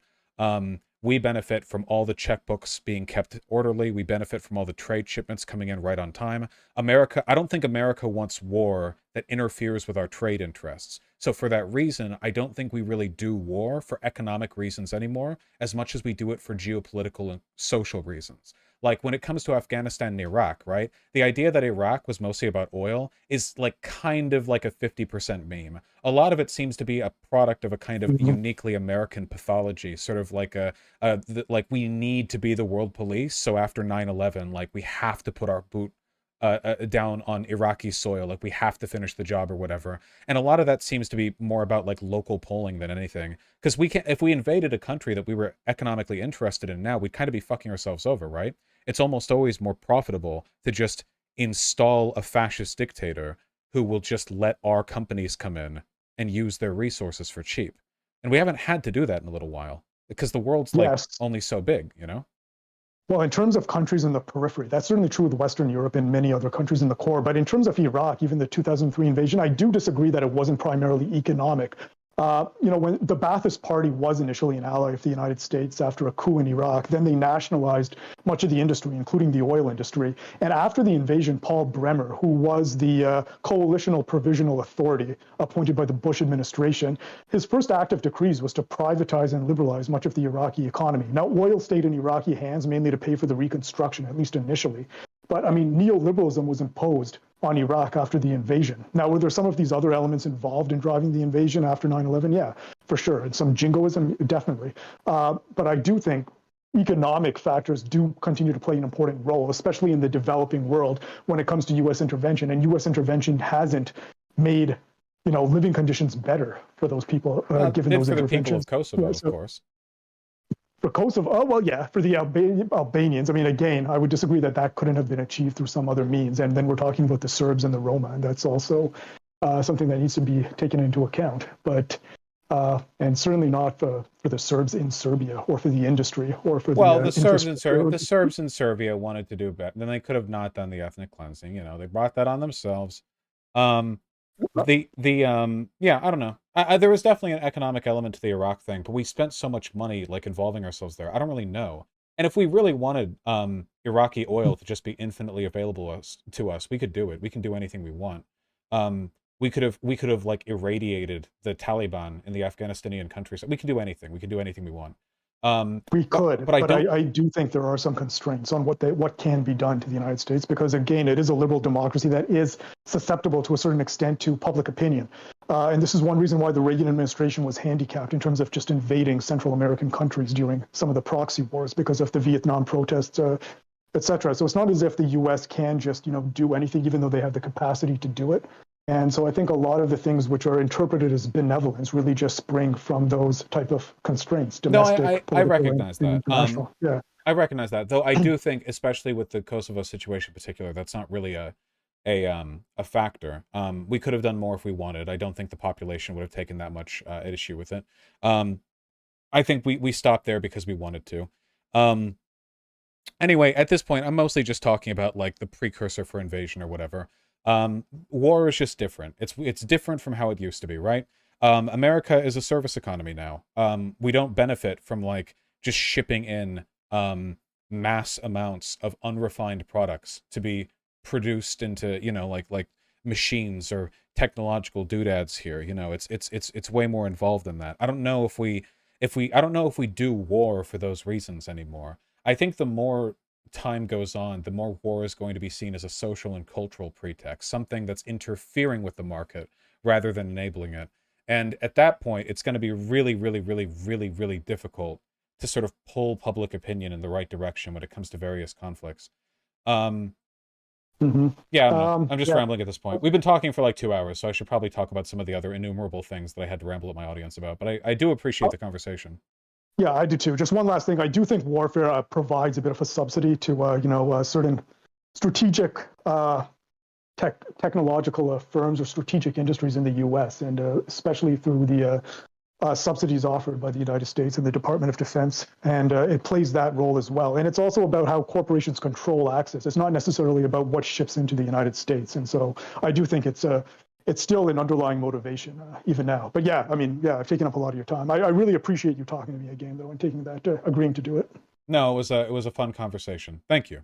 we benefit from all the checkbooks being kept orderly. We benefit from all the trade shipments coming in right on time. I don't think America wants war that interferes with our trade interests. So for that reason, I don't think we really do war for economic reasons anymore, as much as we do it for geopolitical and social reasons. Like when it comes to Afghanistan and Iraq, right? The idea that Iraq was mostly about oil is like kind of like a 50% meme. A lot of it seems to be a product of a kind of uniquely American pathology, sort of like like we need to be the world police. So after 9/11, like we have to put our boot down on Iraqi soil, like we have to finish the job or whatever. And a lot of that seems to be more about like local polling than anything. Because if we invaded a country that we were economically interested in now, we'd kind of be fucking ourselves over, right? It's almost always more profitable to just install a fascist dictator who will just let our companies come in and use their resources for cheap. And we haven't had to do that in a little while because the world's like only so big, Well, in terms of countries in the periphery, that's certainly true with Western Europe and many other countries in the core. But in terms of Iraq, even the 2003 invasion, I do disagree that it wasn't primarily economic. When the Ba'athist Party was initially an ally of the United States after a coup in Iraq, then they nationalized much of the industry, including the oil industry. And after the invasion, Paul Bremer, who was the coalitional provisional authority appointed by the Bush administration, his first act of decrees was to privatize and liberalize much of the Iraqi economy. Now, oil stayed in Iraqi hands mainly to pay for the reconstruction, at least initially. But I mean, neoliberalism was imposed on Iraq after the invasion. Now, were there some of these other elements involved in driving the invasion after 9/11? Yeah, for sure. And some jingoism, definitely. But I do think economic factors do continue to play an important role, especially in the developing world when it comes to U.S. intervention. And U.S. intervention hasn't made, living conditions better for those people, given those for interventions. The people of Kosovo, of course. For Kosovo, oh, well, yeah, for the Albanians, I mean, again, I would disagree that couldn't have been achieved through some other means. And then we're talking about the Serbs and the Roma, and that's also something that needs to be taken into account. But, and certainly not for the Serbs in Serbia or for the industry or for the Serbs in Serbia wanted to do better. Then they could have not done the ethnic cleansing. They brought that on themselves. Yeah, I don't know. There was definitely an economic element to the Iraq thing, but we spent so much money like involving ourselves there. I don't really know. And if we really wanted Iraqi oil to just be infinitely available to us, we could do it. We can do anything we want. We could have like irradiated the Taliban in the Afghanistanian countryside. We can do anything. We can do anything we want. We could, but I do think there are some constraints on what can be done to the United States, because again, it is a liberal democracy that is susceptible to a certain extent to public opinion. And this is one reason why the Reagan administration was handicapped in terms of just invading Central American countries during some of the proxy wars because of the Vietnam protests, et cetera. So it's not as if the U.S. can just, do anything, even though they have the capacity to do it. And so I think a lot of the things which are interpreted as benevolence really just spring from those type of constraints. Domestic, I recognize that. Yeah. I recognize that, though I do think, especially with the Kosovo situation in particular, that's not really a factor. We could have done more if we wanted. I don't think the population would have taken that much at issue with it. I think we stopped there because we wanted to. Anyway, at this point, I'm mostly just talking about like the precursor for invasion or whatever. War is just different. It's different from how it used to be, right? America is a service economy now. We don't benefit from like just shipping in mass amounts of unrefined products to be produced into, you know, like machines or technological doodads here. You know, it's way more involved than that. I don't know if we I don't know if we do war for those reasons anymore. I think the more time goes on, the more war is going to be seen as a social and cultural pretext, something that's interfering with the market rather than enabling it. And at that point, it's going to be really, really, really, really, really difficult to sort of pull public opinion in the right direction when it comes to various conflicts. Um, Hmm. yeah, I don't know. I'm just Yeah. rambling at this point. We've been talking for like 2 hours, so I should probably talk about some of the other innumerable things that I had to ramble at my audience about. But I do appreciate the conversation. Yeah, I do too. Just one last thing. I do think warfare provides a bit of a subsidy to, certain strategic technological firms or strategic industries in the U.S., and especially through the subsidies offered by the United States and the Department of Defense. And it plays that role as well. And it's also about how corporations control access. It's not necessarily about what ships into the United States. And so I do think it's still an underlying motivation, even now. But yeah, I mean, yeah, I've taken up a lot of your time. I really appreciate you talking to me again, though, and taking that, agreeing to do it. No, it was a fun conversation. Thank you.